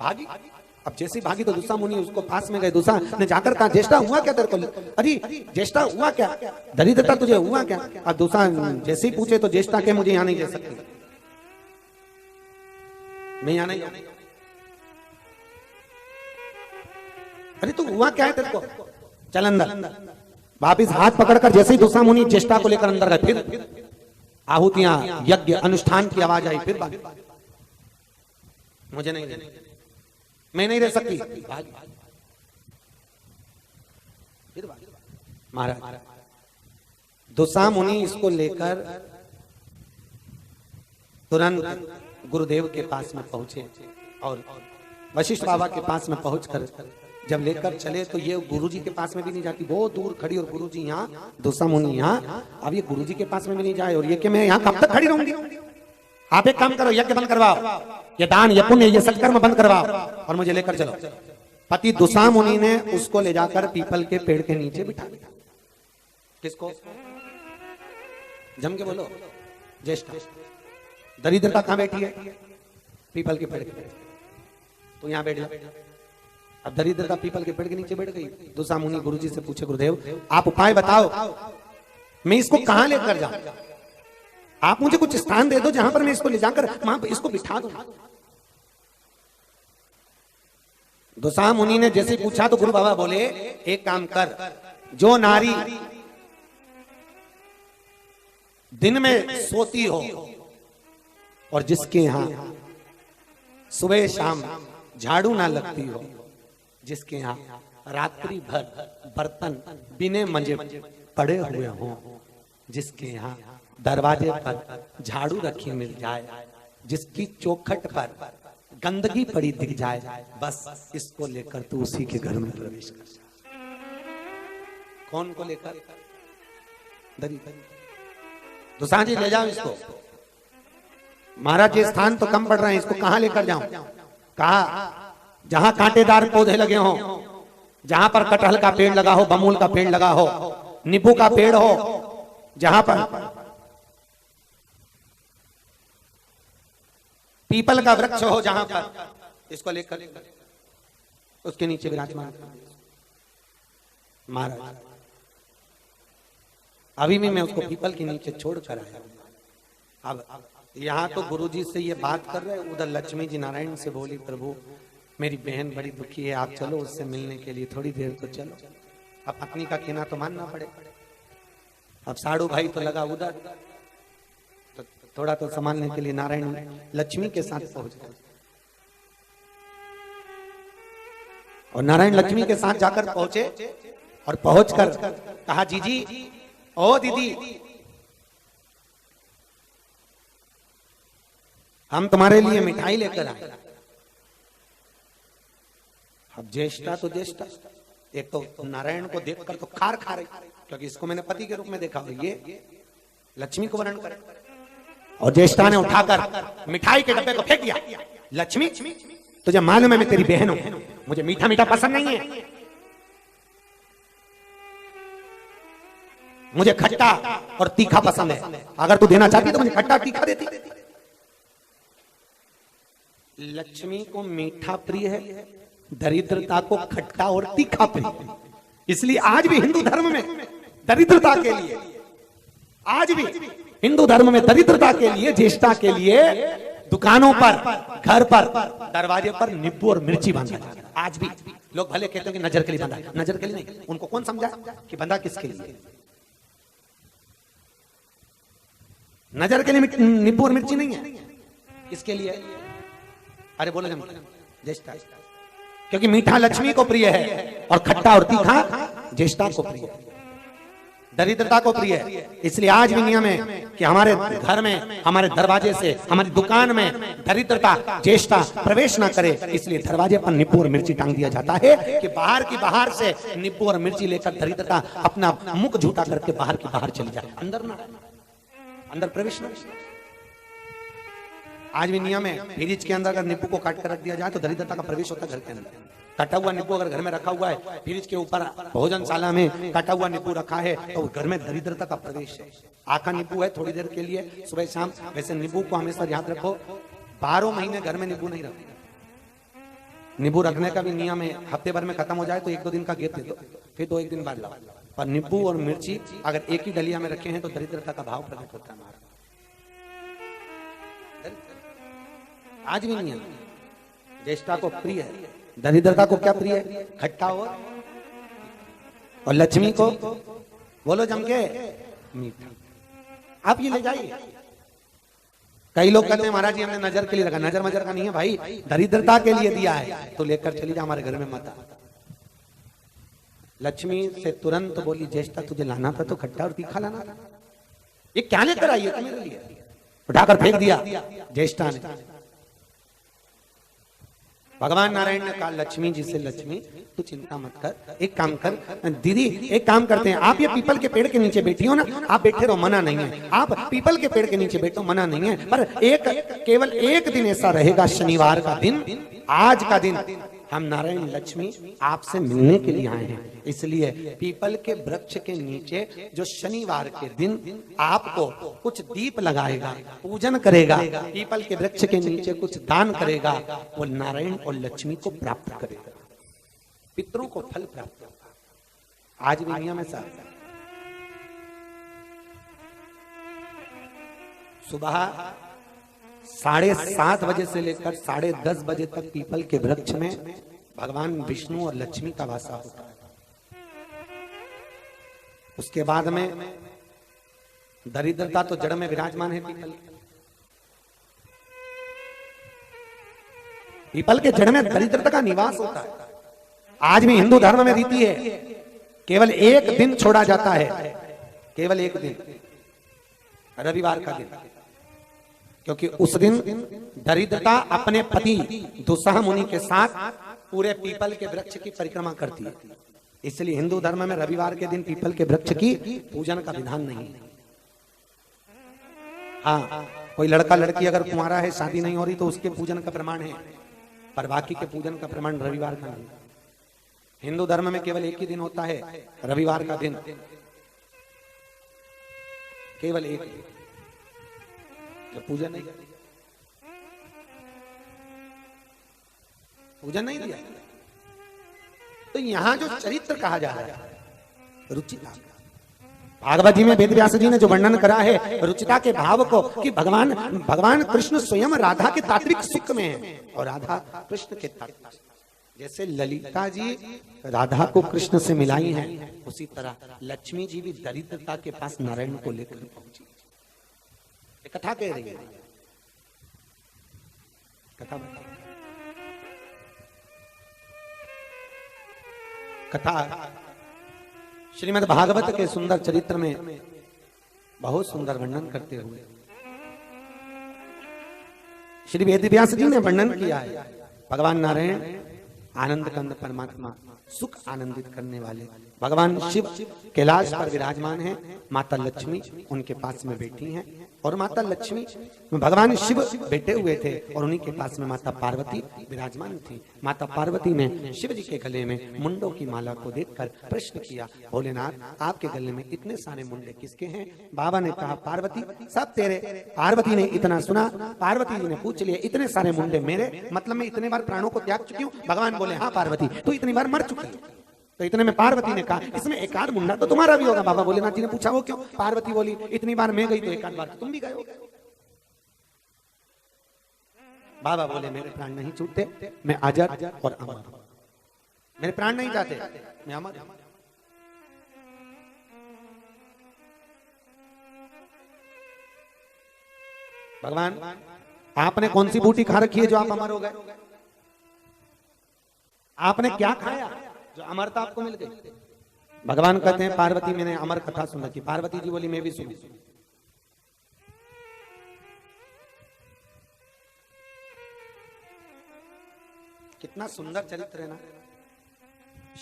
भागी। अब जैसी भागी तो दुस्साह मुनि उसको पास में गए। दुस्साह ने जाकर कहा ज्येष्ठा हुआ क्या तेरे को? अरे ज्येष्ठा हुआ क्या? दरिद्रता तुझे हुआ क्या? अब दुस्साह जैसे ही पूछे तो ज्येष्ठा के मुझे यहां नहीं ले सकती, मैं यहां नहीं। अरे तू हुआ क्या है तेरे को? चल अंदर। वापिस हाथ पकड़कर जैसे ही दुस्साह मुनि ज्येष्ठा को लेकर अंदर गए, फिर आहुतियां, यज्ञ, अनुष्ठान की आवाज आई। फिर मुझे नहीं, मैं नहीं रह सकती। महाराज दुस्साह मुनि इसको लेकर तुरंत गुरुदेव के पास में पहुंचे और वशिष्ठ बाबा के पास में पहुंचकर जब लेकर चले तो ये गुरुजी के पास में भी नहीं जाती, बहुत दूर खड़ी, और गुरुजी यहाँ, दुस्साह मुनि यहाँ। अब ये गुरुजी के पास में भी नहीं जाए और ये कि मैं यहाँ कब तक खड़ी रहूंगी? आप एक काम करो, यज्ञ बंद करवाओ, ये दान, ये पुण्य, ये सत्कर्म बंद करवाओ और मुझे लेकर चलो। पति दुस्साह मुनि ने उसको ले जाकर पीपल के पेड़ के नीचे बिठा दिया। किसको? जम के बोलो, ज्येष्ठा। दरिद्रता कहां बैठी है? पीपल के पेड़ के। तो यहां बैठ जा। अब दरिद्रता पीपल के पेड़ के नीचे बैठ गई। दुस्साह मुनि गुरुजी से पूछे, गुरुदेव आप उपाय बताओ, मैं इसको कहां लेकर जाऊं? आप मुझे कुछ स्थान दे दो जहां पर मैं इसको ले जाकर वहां पर इसको बिठा दूं। दुस्साह मुनि ने जैसे पूछा तो गुरु बाबा बोले, एक काम कर, जो नारी दिन में सोती हो और जिसके यहां सुबह शाम झाड़ू ना लगती हो, जिसके यहाँ रात्रि भर बर्तन बिने मंजे पड़े हुए हों, जिसके यहाँ दरवाजे पर झाड़ू रखी मिल जाए, जिसकी चौखट पर गंदगी पड़ी दिख जाए, बस इसको लेकर तू उसी के घर में प्रवेश कर जा। कौन को लेकर? दरिद्र। दुस्साह जी ले जाओ इसको। महाराज ये स्थान तो कम पड़ रहे हैं, इसको कहां लेकर जाऊं? कहा जहां कांटेदार पौधे लगे हों, जहां पर कटहल का पेड़ लगा हो, बमूल का पेड़ लगा हो, नींबू का पेड़ हो, जहां पर पीपल का वृक्ष हो, जहां पर इसको लेकर उसके नीचे विराजमान। महाराज अभी भी मैं उसको पीपल के नीचे छोड़ कर आया। अब यहाँ तो गुरुजी से ये बात कर रहे, उधर लक्ष्मी जी नारायण से बोली, प्रभु मेरी बहन बड़ी दुखी है, आप चलो उससे मिलने के लिए, थोड़ी देर तो चलो। अब पत्नी का कहना तो मानना पड़े। अब साड़ू भाई तो लगा उधर, तो थोड़ा तो संभालने के लिए नारायण लक्ष्मी के साथ पहुंच गए और नारायण लक्ष्मी के साथ जाकर पहुंचे और पहुंचकर कहा जीजी, ओ दीदी, हम तुम्हारे लिए मिठाई लेकर आए। अब ज्येष्ठा तो ज्येष्ठा, एक तो नारायण को देखकर तो खार खा रही, क्योंकि इसको मैंने पति के रूप में देखा, ये लक्ष्मी को वर्ण करे। और ज्येष्ठा ने उठाकर मिठाई के डब्बे को फेंक दिया। लक्ष्मी, तुझे मालूम है मैं तेरी बहन हूं, मुझे मीठा मीठा पसंद नहीं है, मुझे खट्टा और तीखा पसंद है। अगर तू देना चाहती तो मुझे खट्टा तीखा देती। लक्ष्मी को मीठा प्रिय है, दरिद्रता को खट्टा और तीखा प्रिय है। इसलिए आज भी हिंदू धर्म में दरिद्रता के लिए, आज भी हिंदू धर्म में दरिद्रता के लिए, ज्येष्ठा के लिए दुकानों पर, घर पर, दरवाजे पर नींबू और मिर्ची बांधा जाता है। आज भी लोग भले कहते हैं कि नजर के लिए बंधा, नजर के लिए नहीं। उनको कौन समझा कि बंधा किसके लिए? नजर के लिए नींबू और मिर्ची नहीं है, इसके लिए, अरे बोलो जम, ज्येष्ठा, क्योंकि मीठा लक्ष्मी को प्रिय है और खट्टा और तीखा ज्येष्ठा को प्रिय है, दरिद्रता को प्रिय है। इसलिए आज भी नियम है कि हमारे घर में, हमारे दरवाजे से, हमारी दुकान में दरिद्रता, ज्येष्ठा प्रवेश ना करे। इसलिए दरवाजे पर नींबू और मिर्ची टांग दिया जाता है कि बाहर की बाहर से नींबू और मिर्ची लेकर दरिद्रता अपना मुख झूठा करके बाहर की बाहर चली जाए, अंदर ना, अंदर प्रवेश ना। आज भी नियम है, फ्रिज के अंदर अगर नींबू को काट कर रख दिया जाए तो दरिद्रता का प्रवेश होता है घर के अंदर। कटा हुआ नींबू अगर घर में रखा हुआ है, फ्रिज के ऊपर भोजनशाला में कटा हुआ नींबू रखा है, तो घर में दरिद्रता का प्रवेश है। आखा नींबू है, थोड़ी देर के लिए, सुबह शाम। वैसे नींबू को हमेशा याद रखो, 12 महीने घर में नींबू नहीं रखो। नींबू रखने का भी नियम है, हफ्ते भर में खत्म हो जाए तो 1-2 दिन का गैप दे दो, फिर 2-1 दिन बाद लाओ। पर नींबू और मिर्ची अगर एक ही डलिया में रखे हैं तो दरिद्रता का भाव प्रकट होता है हमारा। आज भी नहीं है, ज्येष्ठा को प्रिय है, दरिद्रता को क्या प्रिय है? खट्टा और लक्ष्मी को बोलो जम के मीठा। आप ये ले जाइए। कई लोग कहते हैं महाराज जी हमने नजर के लिए रखा, नजर मजर का नहीं है भाई, दरिद्रता के लिए दिया है, तो लेकर चली जा, हमारे घर में मत आ। लक्ष्मी से तुरंत बोली, ज्येष्ठा तुझे लाना था तो खट्टा और तीखा लाना था, ये क्या लेकर आई है मेरे लिए? उठाकर फेंक दिया ज्येष्ठा ने। भगवान नारायण ने कहा लक्ष्मी जी से, लक्ष्मी तू चिंता मत कर, एक काम कर दीदी, एक काम करते हैं, आप ये पीपल के पेड़ के नीचे बैठी हो ना, आप बैठे रहो, मना नहीं है, आप पीपल के पेड़ के नीचे बैठो, मना नहीं है, पर केवल एक दिन ऐसा रहेगा, शनिवार का दिन, आज का दिन हम नारायण लक्ष्मी आपसे मिलने के लिए आए हैं। इसलिए पीपल के वृक्ष के नीचे जो शनिवार के दिन आपको कुछ दीप लगाएगा, पूजन करेगा, पीपल के वृक्ष के नीचे कुछ दान करेगा, वो नारायण और लक्ष्मी को प्राप्त करेगा, पितरों को फल प्राप्त होगा। आज भी नियम ऐसा, सुबह 7:30 बजे से लेकर 10:30 बजे तक पीपल के वृक्ष में भगवान विष्णु और लक्ष्मी का वासा होता है। उसके बाद में दरिद्रता तो जड़ में विराजमान है, पीपल के जड़ में दरिद्रता का निवास होता है। आज भी हिंदू धर्म में रीति है, केवल एक दिन छोड़ा जाता है, केवल एक दिन, रविवार का दिन, क्योंकि उस दिन दरिद्रता अपने पति दुस्सह मुनि के साथ पूरे पीपल के वृक्ष की परिक्रमा करती है। इसलिए हिंदू धर्म में रविवार के दिन पीपल के वृक्ष की पूजन का विधान नहीं है। हाँ, कोई लड़का लड़की अगर कुंवारा है, शादी नहीं हो रही, तो उसके पूजन का प्रमाण है, पर बाकी के पूजन का प्रमाण रविवार का नहीं। हिंदू धर्म में केवल एक ही दिन होता है, रविवार का दिन, केवल एक दिन, पूजन नहीं, पूजन नहीं दिया। तो यहां जो चरित्र कहा जा रहा है रुचिता, भागवत जी में वेद व्यास जी ने जो वर्णन करा है रुचिता के भाव को, कि भगवान कृष्ण स्वयं राधा के तात्विक सुख में है और राधा कृष्ण के तात्विक। जैसे ललिता जी राधा को कृष्ण से मिलाई हैं, उसी तरह लक्ष्मी जी भी दरिद्रता के पास नारायण को लेकर पहुंची। कथा कह रही है, कथा कथा श्रीमद् भागवत के सुंदर चरित्र में बहुत सुंदर वर्णन करते हुए श्री वेदव्यास जी ने वर्णन किया है। भगवान नारायण आनंद कंद परमात्मा, सुख आनंदित करने वाले भगवान शिव कैलाश पर विराजमान हैं। माता लक्ष्मी उनके पास में बैठी हैं और माता लक्ष्मी भगवान शिव बैठे हुए थे और उन्हीं के पास में माता पार्वती विराजमान थी। माता पार्वती ने शिव जी के गले में मुंडों की माला को देखकर प्रश्न किया, भोलेनाथ आपके गले में इतने सारे मुंडे किसके हैं? बाबा ने कहा पार्वती सब तेरे। पार्वती ने इतना सुना, पार्वती जी ने पूछ लिया इतने सारे मुंडे मेरे, मतलब मैं इतने बार प्राणों को त्याग चुकी हूँ? भगवान बोले हाँ पार्वती तू इतनी बार मर चुकी है। तो इतने में पार्वती ने कहा इसमें एक आध मुंडा तो तुम्हारा भी होगा। बाबा भोलेनाथ जी ने पूछा वो क्यों? पार्वती बोली इतनी बार मैं गई तो एक आध बार तुम भी गए हो। बाबा बोले मेरे प्राण नहीं छूटते, मैं अजर और अमर हूं। मेरे प्राण नहीं जाते, मैं अमर हूं। भगवान आपने कौन सी बूटी खा रखी है जो आप अमर हो गए? आपने क्या खाया जो अमरता आपको मिल गई? भगवान कहते हैं पार्वती मैंने अमर कथा सुन रखी। पार्वती जी बोली मैं भी सुनी। कितना सुंदर चरित्र है ना।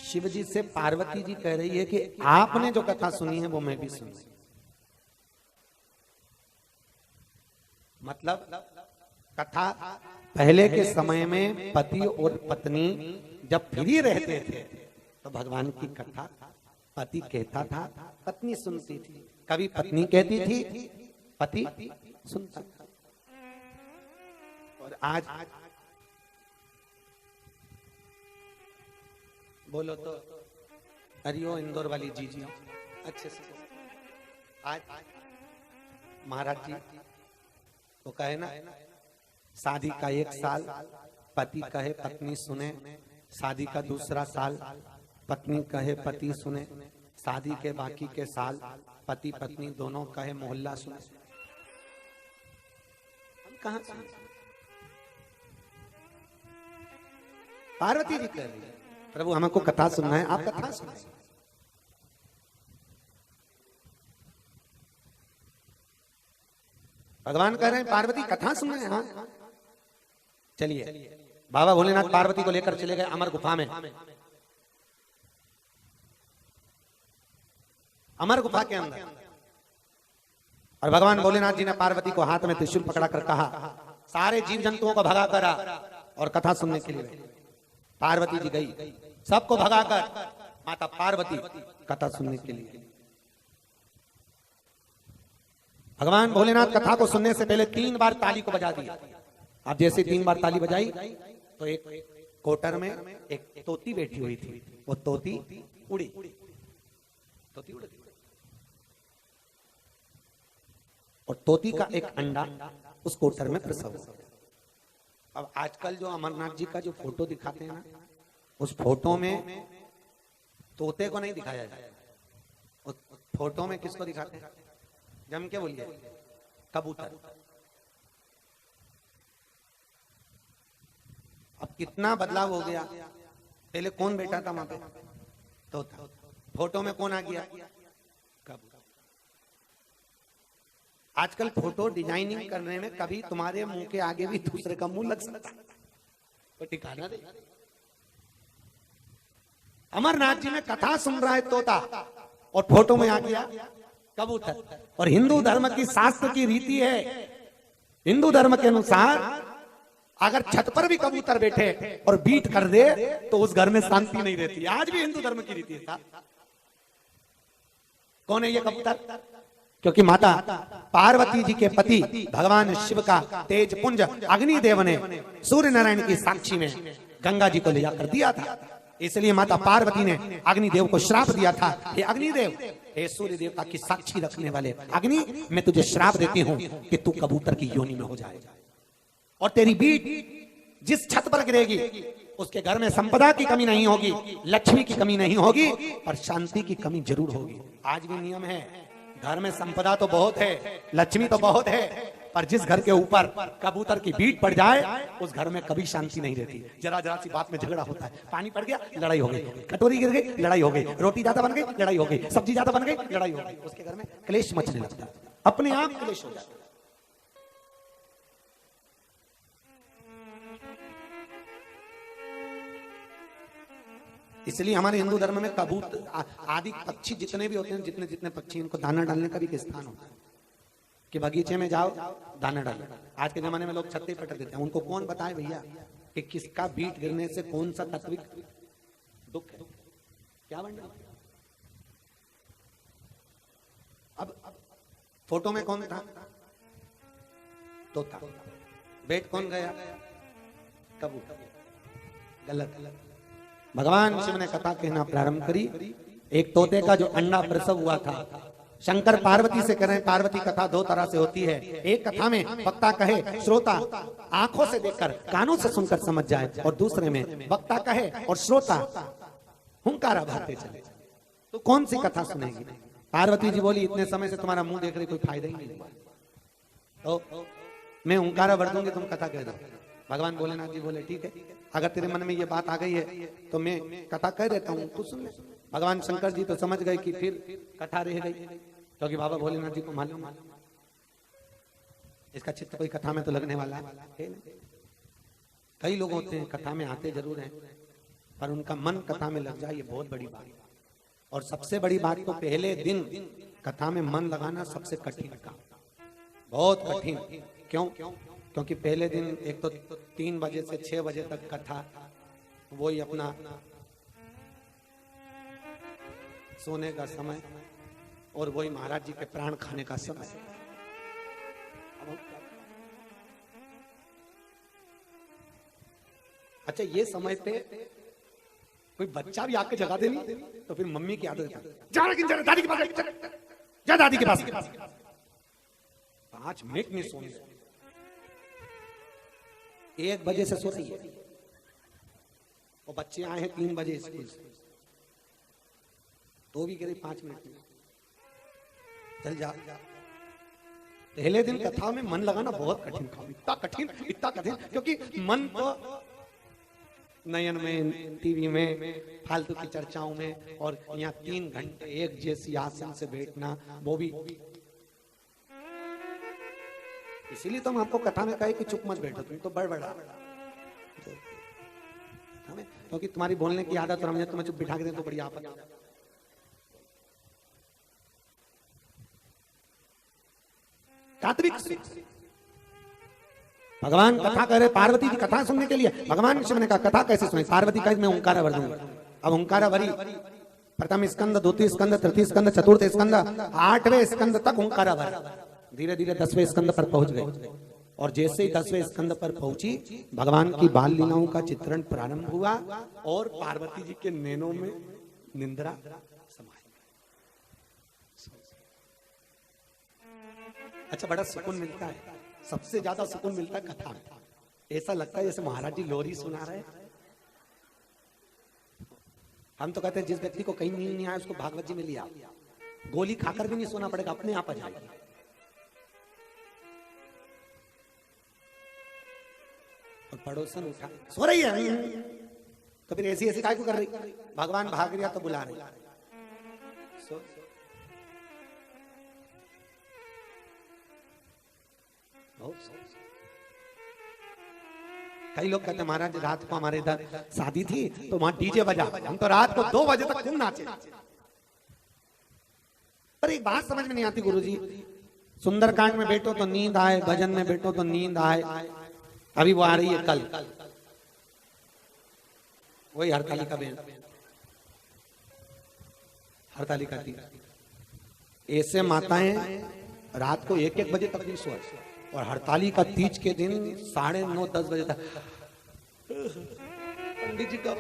शिव जी से पार्वती जी कह रही है कि आपने जो कथा सुनी है वो मैं भी सुनी। मतलब कथा पहले के समय में पति और पत्नी जब फ्री रहते थे तो भगवान की कथा पति कहता था, पत्नी सुनती थी। कभी पत्नी कहती थी, पति सुनता था। और आज बोलो तो हरिओ इंदौर वाली जी अच्छे से आज महाराज जी तो कहे ना शादी का 1 साल पति कहे पत्नी सुने, शादी का दूसरा साल पत्नी कहे पति सुने, शादी के बाकी के साल पति पत्नी दोनों कहे मोहल्ला सुने। हम कहां सुने? पार्वती जी कह रही है प्रभु हमको कथा सुनना है, आप कथा सुनाए। भगवान कह रहे हैं पार्वती कथा सुनना है। हाँ चलिए बाबा भोलेनाथ पार्वती को लेकर चले गए अमर गुफा में। अमर गुफा के अंदर और भगवान भोलेनाथ जी ने पार्वती को हाथ में त्रिशूल पकड़ा कर कहा सारे जीव जंतुओं को भगा कर और कथा सुनने के लिए। पार्वती जी गई, सबको भगाकर माता पार्वती कथा सुनने के लिए। भगवान भोलेनाथ कथा को सुनने से पहले 3 बार ताली को बजा दिया। अब जैसे 3 बार ताली बजाई तो एक कोटर में एक तोती बैठी हुई थी, वो तोती उड़ी। तोती उड़ी और तोती का एक अंडा उस कोटर में प्रसव हुआ। अब आजकल जो अमरनाथ जी का जो फोटो दिखाते हैं ना, उस फोटो में तोते को नहीं दिखाया जाए। उस फोटो में किसको दिखाते हैं? जम के बोलिए, कबूतर। अब कितना बदलाव हो गया। पहले कौन बैठा था वहां पे? तोता। फोटो में कौन आ गया? कबूतर। आजकल फोटो डिजाइनिंग करने में कभी तुम्हारे मुंह के आगे भी दूसरे का मुंह लग सकता है, तो ठिकाना दे। अमरनाथ जी में कथा सुन रहा है तोता और फोटो में आ गया कबूतर। और हिंदू धर्म की शास्त्र की रीति है, हिंदू धर्म के अनुसार अगर छत पर भी कबूतर बैठे और बीट कर दे तो उस घर में शांति नहीं रहती। आज भी हिंदू धर्म की रीति है। कौन है ये कबूतर? क्योंकि माता पार्वती जी के पति भगवान शिव का तेज पुंज अग्निदेव ने सूर्य नारायण की साक्षी में गंगा जी को ले जाकर दिया था। इसलिए माता पार्वती ने अग्निदेव को श्राप दिया था, हे अग्निदेव, हे सूर्य देवता की साक्षी रखने वाले अग्नि, मैं तुझे श्राप देती हूँ कि तू कबूतर की योनि में हो जाए और तेरी बीट जिस छत पर गिरेगी उसके घर में संपदा की कमी नहीं होगी, लक्ष्मी की कमी नहीं होगी, पर शांति की कमी जरूर होगी। आज भी नियम है, घर में संपदा तो बहुत है, लक्ष्मी तो बहुत है, पर जिस घर के ऊपर कबूतर की बीट पड़ जाए उस घर में कभी शांति नहीं रहती। जरा जरा सी बात में झगड़ा होता है। पानी पड़ गया, लड़ाई हो गई। कटोरी गिर गई, लड़ाई हो गई। रोटी ज्यादा बन गई, लड़ाई हो गई। सब्जी ज्यादा बन गई, लड़ाई हो गई। उसके घर में क्लेश मचने लगता है, अपने आप क्लेश हो जाता है। इसलिए हमारे हिंदू धर्म में कबूतर आदि पक्षी जितने भी होते हैं, जितने जितने पक्षी, इनको दाना डालने का भी एक स्थान होता है कि बगीचे में जाओ दाना डालो। आज के जमाने में लोग छत्ते पटक देते हैं। उनको कौन बताए भैया कि किसका बीट गिरने से कौन सा तत्विक दुख है, क्या बनना। अब फोटो में कौन था? तोता। बेट कौन गया? कबूतर। गलत। भगवान शिव ने कथा कहना प्रारंभ करी। एक तोते का जो अंडा प्रसव हुआ था, शंकर पार्वती से कह रहे हैं, पार्वती कथा दो तरह से होती है। एक कथा में वक्ता कहे, श्रोता आंखों से देखकर कानों से सुनकर समझ जाए, और दूसरे में वक्ता कहे और श्रोता हुंकारा भरते चले। तो कौन सी कथा सुनेगी? पार्वती जी बोली, इतने समय से तुम्हारा मुंह देख रही, कोई फायदा ही नहीं। तो मैं हुंकारा भर दूंगी, तुम कथा कह दो। भगवान भोलेनाथ जी बोले, ठीक है, अगर तेरे मन में ये बात आ गई है तो मैं कथा कह देता हूँ, तू सुन ले। भगवान शंकर जी तो समझ गए कि फिर कथा रह गई, क्योंकि बाबा भोलेनाथ जी को मालूम इसका चित्त कोई कथा में तो लगने वाला है। कई लोग होते हैं कथा में आते जरूर हैं, पर उनका मन कथा में लग जाए, ये बहुत बड़ी बात। और सबसे बड़ी बात तो पहले दिन कथा में मन लगाना सबसे कठिन काम, बहुत कठिन। क्यों? क्योंकि पहले दिन एक तो 3 बजे से 6 बजे तक कथा, वही अपना सोने का समय, और वही महाराज जी के प्राण खाने का समय। अच्छा, ये समय पे कोई बच्चा भी आके जगा दे नहीं तो फिर मम्मी की आदत है, जा दादी के पास, जा दादी के पास। 5 मिनट नहीं सोने, 1 बजे से सोती है। और बच्चे आए हैं 3 बजे स्कूल से, तो भी कह रही 5 मिनट में चल जा। पहले दिन कथा में मन लगाना बहुत कठिन काम, इतना कठिन, क्योंकि मन तो नयन में, टीवी में, फालतू की चर्चाओं में, और यहाँ 3 घंटे एक जैसी आसन से बैठना, वो भी। इसीलिए तो हम आपको कथा में कहे कि चुप मत बैठो, तुम तो बड़बड़ा, क्योंकि तुम्हारी बोलने की आदत, और हमने तुम्हें चुप बिठा के दें तो बड़ी आपत। भगवान कथा कह रहे, पार्वती की कथा सुनने के लिए। भगवान शिव ने कहा कथा कैसे सुने? पार्वती का मैं ओंकारा भर दूंगा। अब ओंकारा भरी, प्रथम स्कंद, द्वितीय स्कंद, तृतीय स्कंद, चतुर्थ स्कंद, 8वें स्कंद तक ओंकारा भर। धीरे धीरे 10वें स्कंद पर पहुंच गए, और जैसे ही 10वें स्कंद पर पहुंची, भगवान की बाल लीलाओं का चित्रण प्रारंभ हुआ, और पार्वती जी के नैनों में निंद्रा समाई। अच्छा, बड़ा सुकून मिलता है, सबसे ज्यादा सुकून मिलता है कथा में। ऐसा लगता है जैसे महाराज जी लोरी सुना रहे। हम तो कहते हैं जिस व्यक्ति को कहीं नींद नहीं आया उसको भागवत जी में लिया, गोली खाकर भी नहीं सोना पड़ेगा, अपने आप आ जाएगी। और पड़ोसन उठा, सो रही है, तो फिर ऐसी काय को कर रही? भगवान भाग गया तो बुला रही। कई लोग कहते हैं महाराज रात को हमारे इधर शादी थी तो वहां डीजे बजा, हम तो रात को 2 बजे तक खूब नाचे। पर एक बात समझ में नहीं आती गुरुजी, सुंदरकांड में बैठो तो नींद आए, भजन में बैठो तो नींद आए। अभी वो आ रही है कल, वही हरतालिका बहन, हरतालिका तीज। ऐसे माताएं रात को 1-1 बजे तक नहीं सोती, और हरतालिका तीज के दिन 9:30-10 बजे तक पंडित जी का।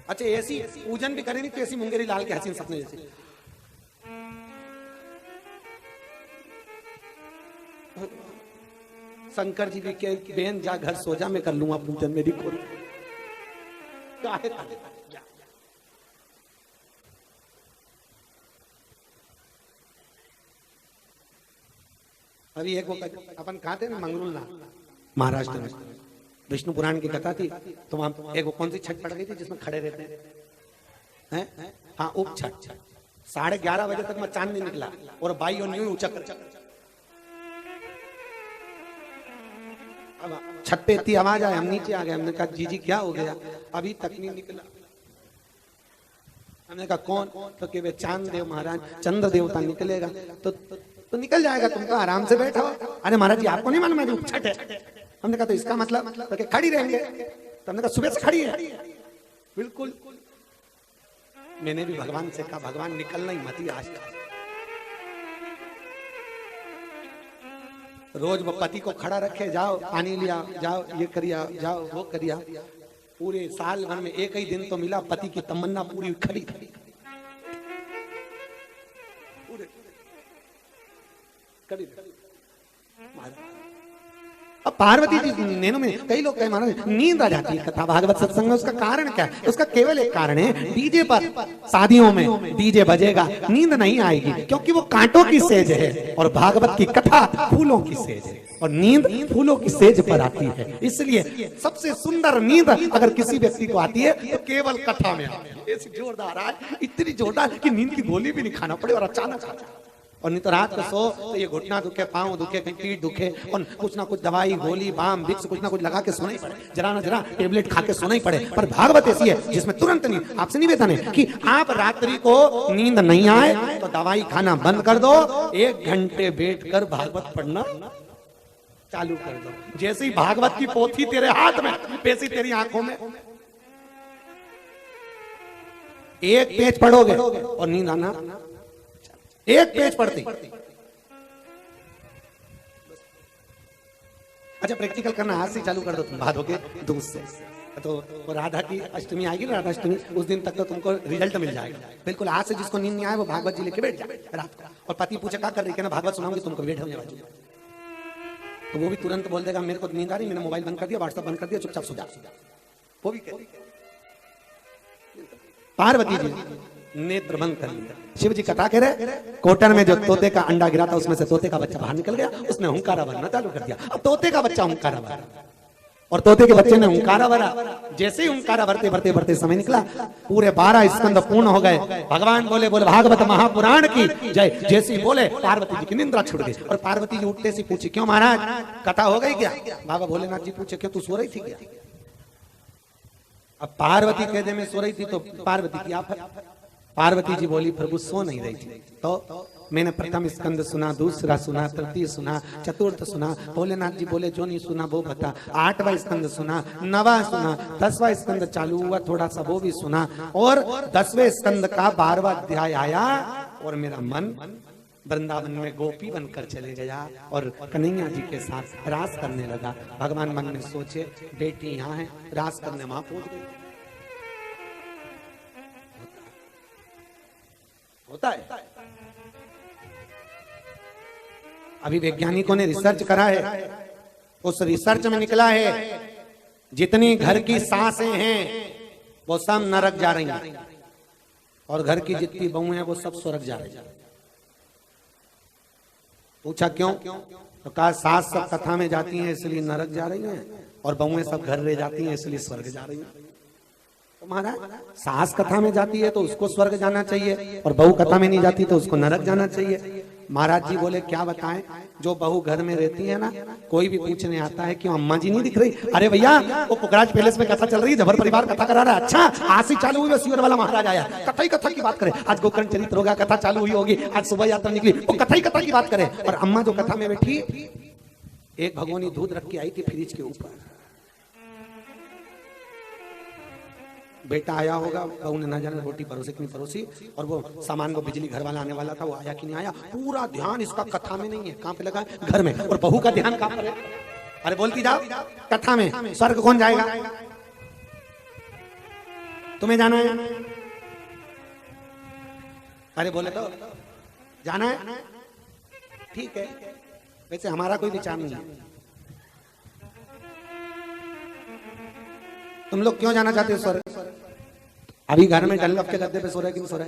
अच्छा, ऐसी पूजन भी करेंगे तो ऐसी मुंगेरी लाल के हसीन सपने जैसी। शंकर जी भी के बहन जा घर सो जा, मैं कर लूंगा पूजन, मेरी कोई अभी एक वो अपन खाते हैं ना मंगरूल महाराष्ट्र में, विष्णु पुराण की कथा थी, तो वहां एक वो कौन सी छठ पड़ गई थी जिसमें खड़े रहते हैं? हाँ, उप छठ। 11:30 बजे तक मैं चांद नहीं निकला और बाई और न्यू ऊंचा कर, अब छत पे इतनी आवाज आए, हम नीचे आ गए। हमने कहा जीजी क्या हो गया? अभी तक नहीं निकला। हमने कहा कौन? तो कि वे चांद देव महाराज, चंद्र देवता निकलेगा तो निकल जाएगा, तुम तो आराम से बैठो। अरे महाराज जी आपको नहीं मालूम है छठ है? हमने कहा तो इसका मतलब तो खड़ी रहेंगे। तो हमने कहा सुबह से खड़ी है। बिल्कुल। मैंने भी भगवान से कहा भगवान निकलना ही मत ही आज तक। रोज वो पति को खड़ा रखे, जाओ पानी लिया, जाओ ये करिया, जाओ वो करिया। पूरे साल भर में एक ही दिन तो मिला पति की तमन्ना पूरी खड़ी खड़ी खड़ी। अब पार्वती जी नैनो में कई लोग कहे महाराज नींद आ जाती है कथा भागवत सत्संग में, उसका कारण क्या है? उसका केवल एक कारण है, डीजे पर शादियों में डीजे बजेगा, नींद नहीं आएगी, क्योंकि वो कांटों की सेज है और भागवत की कथा फूलों की सेज है और नींद फूलों की सेज पर आती है। इसलिए सबसे सुंदर नींद अगर किसी व्यक्ति को आती है तो केवल कथा में आती है। ऐसी जोरदार आज, इतनी जोरदार कि नींद की गोली भी नहीं खाना पड़े और अचानक आ जाए। और नहीं तो रात को सो तो ये घुटना दुखे, पांव दुखे, कहीं पीठ दुखे और कुछ ना कुछ दवाई गोली बाम विक्स कुछ ना कुछ लगा के सोना ही पड़े, जरा ना जरा टेबलेट खा के सोना ही पड़े। पर भागवत ऐसी है जिसमें तुरंत नींद। आपसे निवेदन है कि आप रात्रि को नींद नहीं आए तो दवाई खाना बंद कर दो, 1 घंटे बैठकर भागवत पढ़ना चालू कर दो। जैसे ही भागवत की पोथी तेरे हाथ में, वैसे तेरी आंखों में एक पेज पढ़ोगे और नींद आना, एक पेज पढ़ती। अच्छा प्रैक्टिकल करना आज से चालू कर दो तुम भादोगे दूध से। तो राधा की अष्टमी आएगी, राधा अष्टमी, उस दिन तक तो तुमको रिजल्ट मिल जाएगा। बिल्कुल आज से जिसको नींद नहीं आए वो भागवत जी लेके बैठ जाए रात को। और पति पूछे क्या कर रही है ना, भागवत सुनाऊंगी तुमको, बैठ होने वाली। तो वो भी तुरंत बोल देगा मेरे को नींद आ रही, मैंने मोबाइल बंद कर दिया, व्हाट्सएप बंद कर दिया, चुपचाप सो जा। वो भी पार्वती जी नेत्र बंद कर लिया। शिव जी कथा कह रहे, कोटर में जो तोते का अंडा गिरा था उसमें से तोते का बच्चा बाहर निकल गया, उसने हुंकारा भरना चालू कर दिया। अब तोते का बच्चा हुंकारा भरा और तोते के बच्चे ने हुंकारा भरा। जैसे ही हुंकारा भरते भरते भरते समय निकला, पूरे 12 स्कंद पूर्ण हो गए। भगवान बोले बोले भागवत महापुराण की जय। जैसे ही बोले पार्वती जी की निंद्रा छूट गई। और पार्वती जी उठते से पूछी क्यों महाराज कथा हो गई क्या? बाबा भोलेनाथ जी पूछे क्यों तू सो रही थी क्या? अब पार्वती कहते मैं सो रही थी तो पार्वती की आप, पार्वती जी बोली प्रभु सो नहीं रही थी। तो मैंने प्रथम स्कंद सुना, दूसरा सुना, तृतीय सुना, चतुर्थ सुना। भोलेनाथ जी बोले जो नहीं सुना वो बता। 8वां स्कंद सुना, 9वां सुना, 10वां स्कंद चालू हुआ थोड़ा सा वो भी सुना और 10वें स्कंद का 12वां अध्याय आया और मेरा मन वृंदावन में गोपी बनकर चले गया और कन्हैया जी के साथ रास करने लगा। भगवान मन में सोचे बेटी यहाँ है, रास करने वहां पहुंच गई। होता है। अभी वैज्ञानिकों ने रिसर्च करा है, उस रिसर्च में निकला है जितनी घर की सांसें हैं वो सब नरक जा रही हैं और घर की जितनी बहुएं हैं वो सब स्वर्ग जा रही हैं। पूछा क्यों? तो कहा सास सब कथा में जाती हैं इसलिए नरक जा रही हैं और बहुएं सब घर रह जाती हैं इसलिए स्वर्ग जा रही हैं। तो महाराज सास कथा में जाती है तो उसको स्वर्ग जाना चाहिए और बहू कथा में नहीं जाती तो उसको नरक जाना चाहिए। महाराज जी बोले क्या बताएं, जो बहू घर में रहती है ना, कोई भी पूछने आता है क्यों अम्मा जी नहीं दिख रही? अरे भैया वो पुखराज पैलेस में कथा चल रही है, जबर परिवार कथा करा रहा है। अच्छा आज से चालू हुई, सीवर वाला महाराज आया, कथा ही कथा की बात करे। आज गोकर्ण चरित्र होगा, कथा चालू हुई होगी, आज सुबह यात्रा निकली, वो कथा ही कथा की बात करे। और अम्मा जो कथा में बैठी, एक भगोनी दूध रख के आई थी फ्रिज के ऊपर। बेटा आया होगा, बहू ने ना जाने रोटी परोसी कि नहीं परोसी, और वो सामान वो बिजली घर वाला आने वाला था, वो आया कि नहीं आया। पूरा ध्यान इसका कथा में नहीं है, कहाँ पे लगा है? घर में। और बहू का ध्यान कहाँ पर है? अरे बोलती जाओ कथा में। स्वर्ग कौन जाएगा? तुम्हें जाना है? अरे बोले तो जाना है, ठीक है, वैसे हमारा कोई विचार नहीं है। तुम लोग क्यों जाना चाहते हो स्वर्ग? अभी घर में डल्लफ के गद्दे पे सो रहे कि नहीं सो रहे?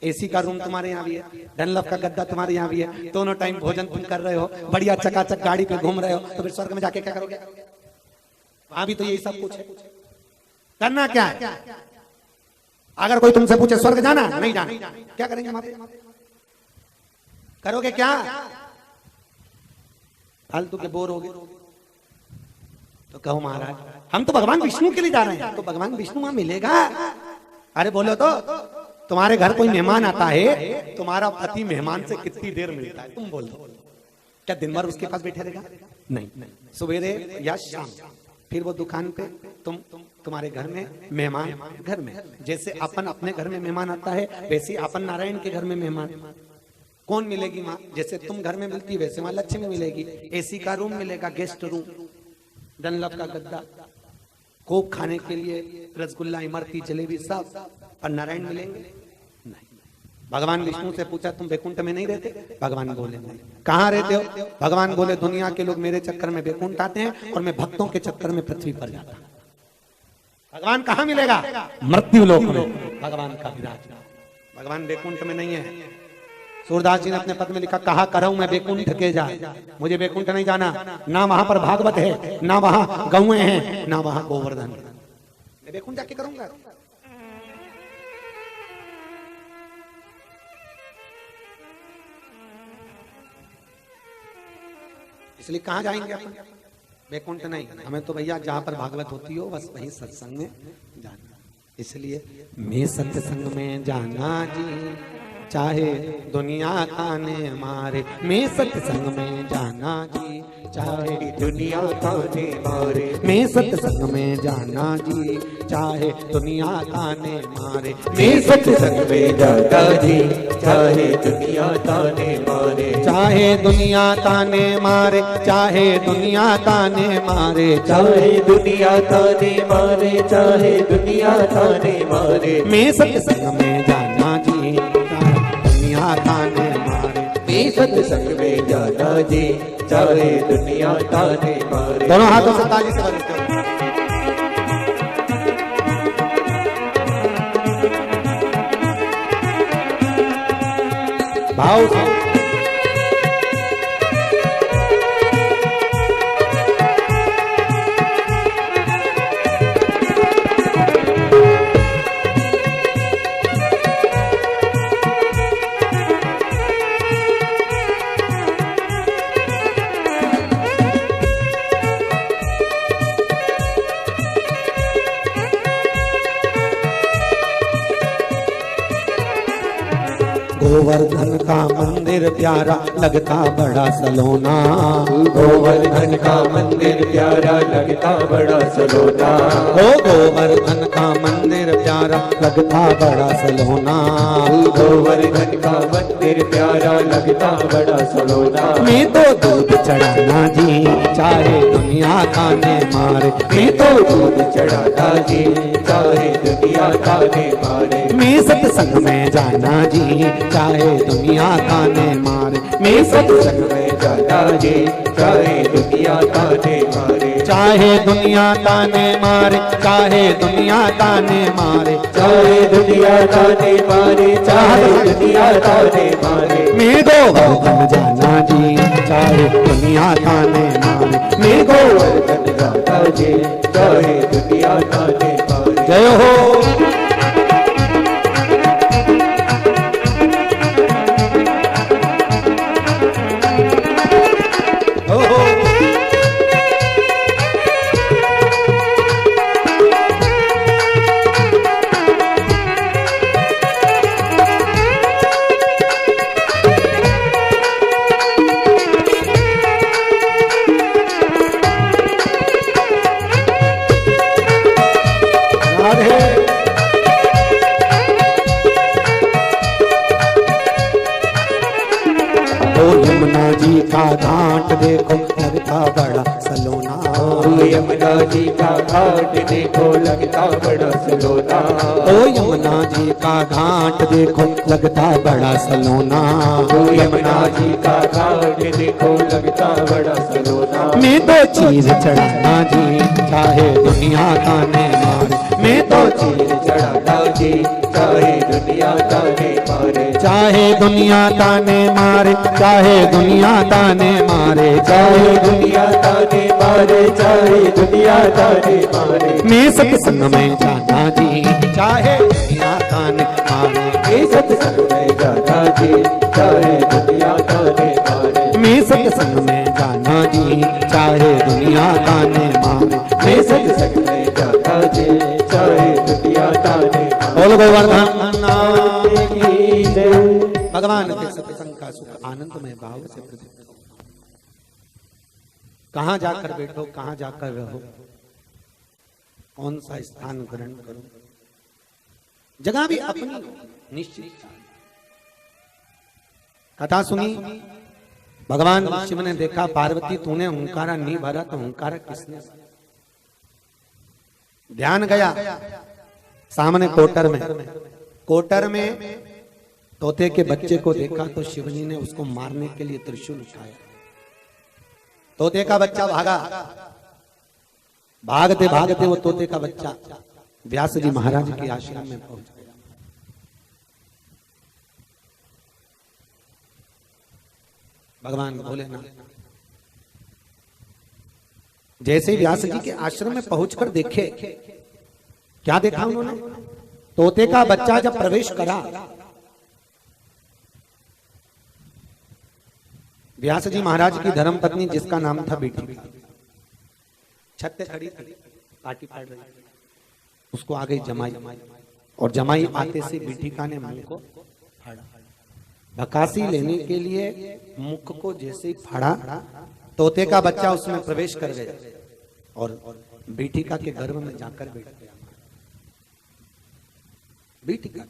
एसी का रूम तुम्हारे यहाँ भी है, डनलप का गद्दा तुम्हारे यहाँ भी है, दोनों टाइम भोजन तुम कर रहे हो, बढ़िया चकाचक गाड़ी पे घूम रहे हो, तो फिर स्वर्ग में जाके क्या करोगे? वहां भी तो यही सब कुछ है। करना क्या है? अगर कोई तुमसे पूछे स्वर्ग जाना नहीं जाना, क्या करेंगे वहां पे? करोगे क्या? फालतू के बोर हो गए तो कहो महाराज हम तो भगवान विष्णु के लिए जा रहे हैं। तो भगवान विष्णु वहां मिलेगा? अरे बोलो तो, तुम्हारे घर कोई मेहमान आता है, तुम्हारा पति मेहमान से कितनी देर मिलता है? तुम बोल दो, क्या दिन भर उसके पास बैठे रहेगा? नहीं, सवेरे या शाम, फिर वो दुकान पे, तुम्हारे घर में मेहमान घर में। जैसे अपन अपने घर में मेहमान आता है, वैसे अपन नारायण के घर में मेहमान। कौन मिलेगी माँ? जैसे तुम घर में मिलती वैसे वहां लक्ष्मी मिलेगी। एसी का रूम मिलेगा, गेस्ट रूम, डनलप का गद्दा, कोक खाने के लिए, रसगुल्ला, इमरती, जलेबी सब। और नारायण मिलेंगे नहीं। भगवान विष्णु से पूछा तुम बैकुंठ में नहीं रहते? भगवान बोले नहीं। कहाँ रहते हो? भगवान बोले दुनिया के लोग मेरे चक्कर में बैकुंठ आते हैं और मैं भक्तों के चक्कर में पृथ्वी पर जाता हूं। भगवान कहाँ मिलेगा? मृत्यु लोक में भगवान का विराज। भगवान बैकुंठ में नहीं है। सूरदास जी ने अपने पद में लिखा, कहा करऊं मैं बैकुंठ के जाए, मुझे बैकुंठ नहीं जाना। ना वहां पर भागवत है, ना वहां गौएं हैं, ना वहां गोवर्धन। मैं बैकुंठ जाके करूंगा। इसलिए कहां जाएंगे अपन? बैकुंठ नहीं, हमें तो भैया जहां पर भागवत होती हो बस वहीं सत्संग में जाना। इसलिए मैं सत्संग में जाना जी, चाहे दुनिया ताने मारे। मैं सत्संग में जाना जी, चाहे दुनिया ताने मारे। मैं सत्संग में जाना जी, चाहे दुनिया ताने मारे। मैं सत्संग में जाना जी, चाहे दुनिया ताने मारे। चाहे दुनिया ताने मारे, चाहे दुनिया ताने मारे, चाहे दुनिया ताने मारे, चाहे दुनिया ताने मारे। मैं सत्संग में जाना जी, दुनिया ताने मारे। मैं सत्संग में जाना जी, चाहे दुनिया ताने मारे। दोनों हाथों से ताली से बजाते हो। भाव से गोवर्धन का मंदिर प्यारा लगता बड़ा सलोना। गोवर्धन का मंदिर प्यारा लगता बड़ा सलोना। ओ गोवर्धन का मंदिर प्यारा लगता बड़ा सलोना। गोवर्धन का मंदिर प्यारा लगता बड़ा सलोना। मैं तो दूध चढ़ाना जी, चाहे दुनिया ताने मारे। मैं तो दूध चढ़ाना जी, चाहे दुनिया ताने मारे। मैं सत्संग में जाना जी, चाहे दुनिया ताने मारे। मैं सत्संग में जाना जी, चाहे दुनिया ताने मारे। चाहे दुनिया ताने मारे, चाहे दुनिया ताने मारे। चाहे दुनिया ताने मारे, चाहे दुनिया ताने मारे। मैं गोवर्धन जाना जी, चाहे दुनिया ताने मारे। मैं गोवर्धन जाना जी, चाहे दुनिया ताने मारे। जय हो। जी का घाट देखो लगता बड़ा सलोना। ओ यमुना जी का घाट देखो लगता बड़ा सलोना। ओ यमुना जी का घाट देखो लगता बड़ा सलोना। ओ यमुना जी का घाट देखो लगता बड़ा सलोना। मैं तो चीज चढ़ाना जी, चाहे दुनिया ताने मारे। मैं तो चीज चढ़ाना जी, चाहे दुनिया ताने मारे, चाहे दुनिया ताने मारे, चाहे दुनिया ताने मारे, चाहे दुनिया ताने मारे, चाहे दुनिया ताने मारे। मैं सत्संग में जाना जी, चाहे दुनिया ताने मारे, मैं सत्संग में जाना जी, चाहे दुनिया ताने मारे। मैं सत्संग में जाना जी, चाहे दुनिया ताने मारे। मैं सत्संग में जाना जी, चाहे दुनिया ताने मारे। बोल गोवर्धन नाम की जय। भगवान के सत्संग का सुख आनंदमय भाव से प्रतीत हो। कहाँ जाकर बैठो, कहाँ जाकर रहो, कौन सा स्थान ग्रहण करो, जगह भी अपनी निश्चित। कथा सुनी, भगवान शिव ने देखा पार्वती तूने हुंकारा नहीं भरा तो हुंकारा किसने? ध्यान गया सामने कोटर में तोते के बच्चे को देखा तो शिवजी ने उसको मारने के लिए त्रिशूल उठाया। तोते का बच्चा भागा, भागते भागते वो तोते का बच्चा व्यास जी महाराज के आश्रम में पहुंच गया। भगवान भोलेनाथ जैसे व्यास जी के आश्रम में पहुंचकर देखे, क्या देखा उन्होंने? तोते का बच्चा जब प्रवेश करा, व्यास जी महाराज की धर्मपत्नी जिसका नाम था बेटी, छत पे खड़ी थी, पाटी फाड़ रही थी, उसको आ गई जमाई, और जमाई आते से बेटिका ने मुंह को फाड़ा। भकासी लेने के लिए मुख को जैसे ही फाड़ा, तोते का बच्चा उसमें प्रवेश कर गया और बेटिका के गर्भ में जाकर बैठ गया। बेटिका,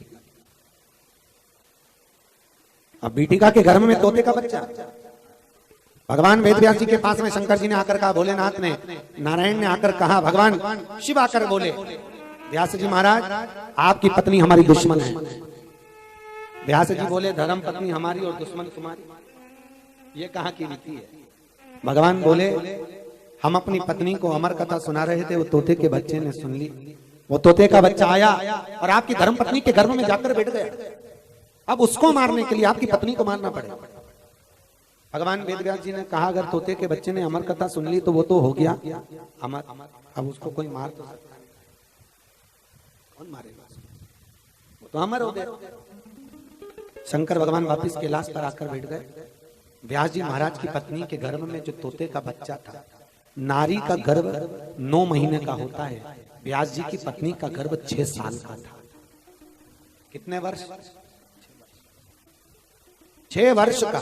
अब बेटिका के गर्भ में तोते का बच्चा। भगवान वेदव्यास जी के पास में शंकर जी ने आकर कहा, भोलेनाथ ने, नारायण ने आकर कहा, भगवान शिव आकर बोले, व्यास जी महाराज आपकी पत्नी हमारी दुश्मन है। व्यास जी बोले, धर्म पत्नी हमारी और दुश्मन तुम्हारी, ये कहाँ की रीति है? भगवान बोले, हम अपनी पत्नी को अमर कथा सुना रहे थे, वो तोते के बच्चे ने सुन ली, वो तोते का बच्चा आया और आपकी धर्म पत्नी के गर्भ में जाकर बैठ गया। अब उसको मारने के लिए आपकी पत्नी को मारना पड़ेगा। भगवान वेदव्यास जी ने कहा, अगर तोते के बच्चे ने अमर कथा सुन ली तो वो तो हो गया अमर, अब उसको कोई मार तो सकता है? कौन मारेगा? वो तो अमर हो गया। शंकर भगवान वापिस कैलाश पर आकर बैठ गए। व्यास जी महाराज की पत्नी के गर्भ में जो तोते का बच्चा था, नारी का गर्भ 9 महीने का होता है, व्यास जी की पत्नी का गर्भ 6 साल का था। कितने वर्ष? 6 वर्ष का।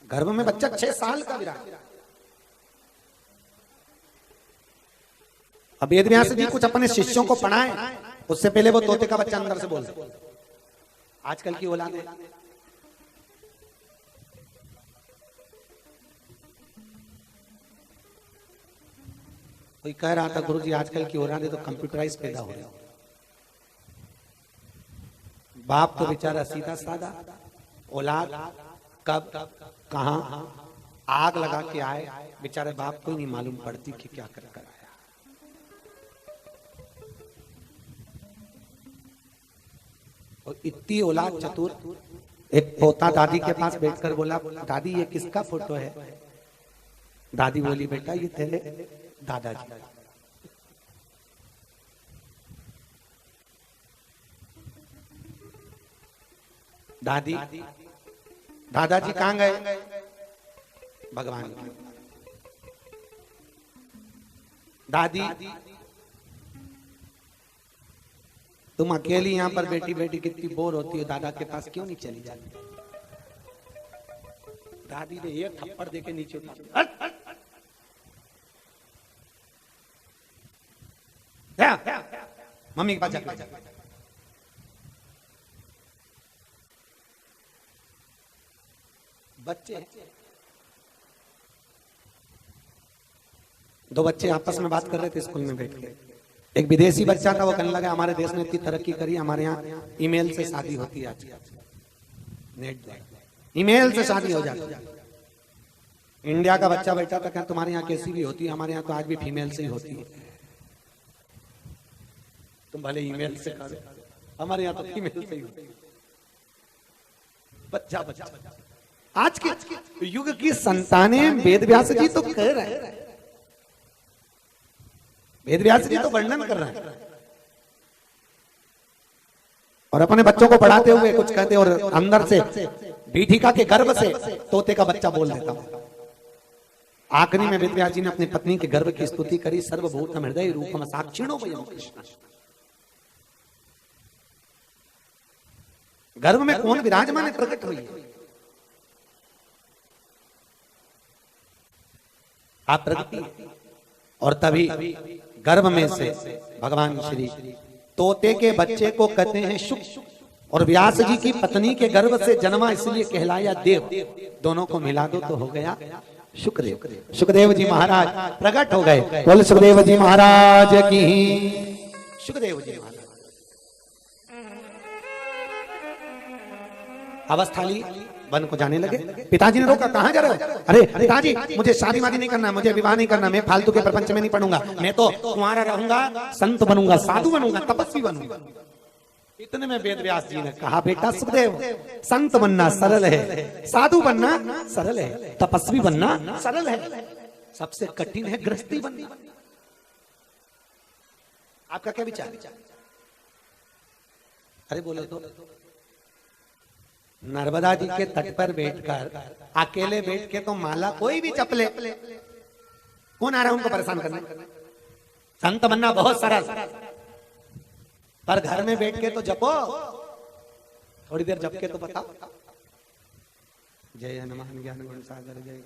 गर्भ में बच्चा 6 साल का विराट। अब वेदव्यास जी कुछ अपने शिष्यों को पढ़ाएं, उससे पहले वो तोते का बच्चा अंदर से बोल। आजकल की औलाद है, कोई कह रहा था गुरुजी आजकल की औलाद है तो कंप्यूटराइज पैदा हो रही है। बाप तो बेचारा सीधा साधा, औलाद कब कहां आग लगा के आए, बेचारे बाप को ही नहीं मालूम पड़ती कि क्या कर कर आया। और इतनी औलाद चतुर। एक पोता दादी के पास बैठकर बोला, दादी ये किसका फोटो है? दादी बोली, बेटा ये तेरे दादाजी। दादी, दादाजी कहां गए? भगवान की। दादी, तुम अकेली यहां पर बैठी बैठी कितनी बोर होती हो, दादा के पास क्यों नहीं चली जाती? दादी ने एक थप्पड़ देके नीचे उतार, मम्मी के पास जाकर बच्चे, 2 बच्चे आपस में बात कर रहे थे स्कूल में बैठ के। एक विदेशी बच्चा था, वो कहने लगा हमारे देश ने इतनी तरक्की करी, हमारे यहाँ ईमेल से शादी होती है आज, नेट ईमेल से शादी हो जाती है। इंडिया का बच्चा बैठा था, क्या तुम्हारे यहाँ कैसी भी होती है? हमारे यहाँ तो आज भी फीमेल से ही होती है। तुम भले ईमेल से करो, हमारे यहाँ तो ईमेल से ही होता है। बच्चा बच्चा आज के युग की संतानें वेद व्यास जी तो कह रहे हैं, वेद व्यास जी तो वर्णन कर रहे हैं और अपने बच्चों को पढ़ाते हुए कुछ कहते और अंदर से बीठिका के गर्भ से तोते का बच्चा बोल देता। आखिरी में वेद व्यास जी ने अपनी पत्नी के गर्भ की स्तुति करी, सर्वभूतम हृदय रूपम साक्षिणो वयम कृष्ण। गर्भ में कौन विराजमान है, प्रकट हुई है। आप प्रगति और तभी गर्भ में से भगवान श्री तोते के बच्चे को कहते हैं शुक, और व्यास जी की पत्नी के गर्भ से जन्मा इसलिए कहलाया देव। दोनों को मिला दो तो हो गया शुकदेव। सुखदेव जी महाराज प्रकट हो गए। बोल सुखदेव जी महाराज की। सुखदेव जी महाराज अवस्थाली वन को जाने लगे। पिताजी ने रोका, कहां जा रहे हो? अरे पिताजी मुझे शादी वादी नहीं करना, मुझे विवाह नहीं करना, मैं फालतू के प्रपंच में नहीं पढ़ूंगा, मैं तो कुंवारा रहूंगा, संत बनूंगा, साधु बनूंगा, तपस्वी बनूंगा। इतने में वेद व्यास जी ने कहा, बेटा सुखदेव, संत बनना सरल है, साधु बनना सरल है, तपस्वी बनना सरल है, सबसे कठिन है गृहस्थी बनना। आपका क्या विचार? अरे बोलो तो। नर्मदा जी के तट पर बैठकर अकेले बैठ के तो माला कोई भी चपले, कौन आ रहा है उनको परेशान करने? संत बनना बहुत सरल, पर घर में बैठ के तो जपो, थोड़ी देर जप के तो बताओ। जय हनुमान ज्ञान गुण सागर जय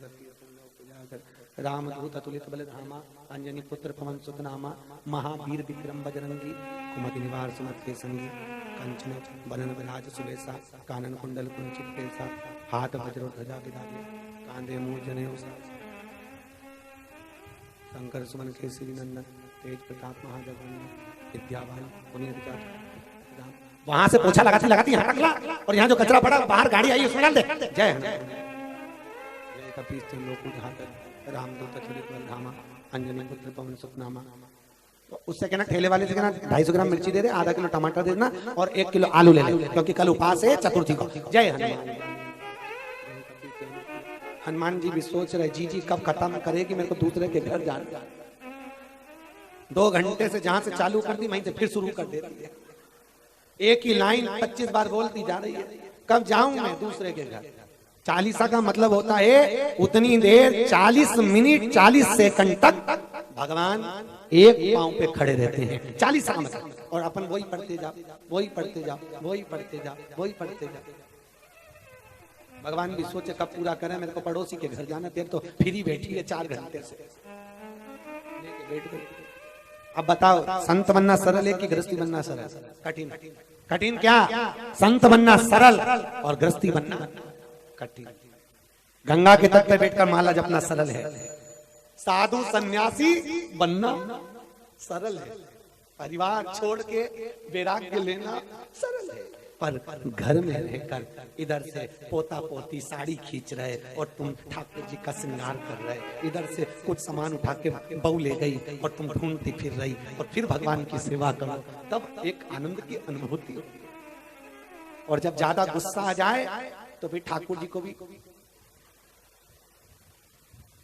रामदूत अतुलित बल धामा अंजनी पुत्र पवन सुत नामा महावीर विक्रम बजरंगी कुमति निवार सुमत के संगी कंचन बनन विराज सुबेसा कानन कुंडल कुंचित केसा हाथ वज्र ध्वजा विराजे कांधे मूल जनेऊ शंकर सुमन केसरी नंदन तेज प्रताप महाजगवंदन विद्यावान पुनीत वहां से पोछा लगाती लगाती यहाँ रख ला, और यहाँ जो कचरा पड़ा बाहर गाड़ी आई उसमें डाल दे। जय जय कपीस रामदूत अतुलित बल धामा अंजनी पुत्र पवन सुत नामा। तो उससे कहना, ठेले वाले से कहना 250 ग्राम मिर्ची दे दे, आधा किलो टमाटर दे देना और 1 किलो आलू ले ले, क्योंकि कल उपास है चतुर्थी को। जय हनुमान। हनुमान जी भी सोच रहे जी कब खत्म करेगी, मेरे को दूसरे के घर जाना। 2 घंटे से जहां से चालू कर दी वहीं से फिर शुरू कर देती है, एक ही लाइन 25 बार बोलती जा रही है, कब जाऊं मैं दूसरे के घर। 40 का मतलब होता है उतनी देर 40 मिनट 40 सेकंड तक भगवान एक पांव पे खड़े रहते हैं। 40 का मतलब, और अपन वही पढ़ते जाओ, वही पढ़ते जाओ, वही पढ़ते जाओ, वही पढ़ते जाओ। भगवान भी सोचे कब पूरा करें, मेरे को पड़ोसी के घर जाना, तेरे तो फ्री बैठी है 4 घंटे से बैठ गई। अब बताओ, संत बनना सरल है कि गृहस्थी बनना सरल? कठिन। कठिन क्या? संत बनना सरल और गृहस्थी बनना कठिन। गंगा के तट पे बैठकर माला जपना सरल है, साधु सन्यासी बनना सरल है, परिवार छोड़ के वैराग्य लेना सरल है, पर घर में रहकर इधर से पोता पोती साड़ी खींच रहे और तुम ठाकुर जी का श्रृंगार कर रहे, इधर से कुछ सामान उठा के बहू ले गई और तुम ढूंढती फिर रही, और फिर भगवान की सेवा करो, तब एक आनंद की अनुभूति होती है। और जब ज्यादा गुस्सा आ जाए तो फिर ठाकुर जी को भी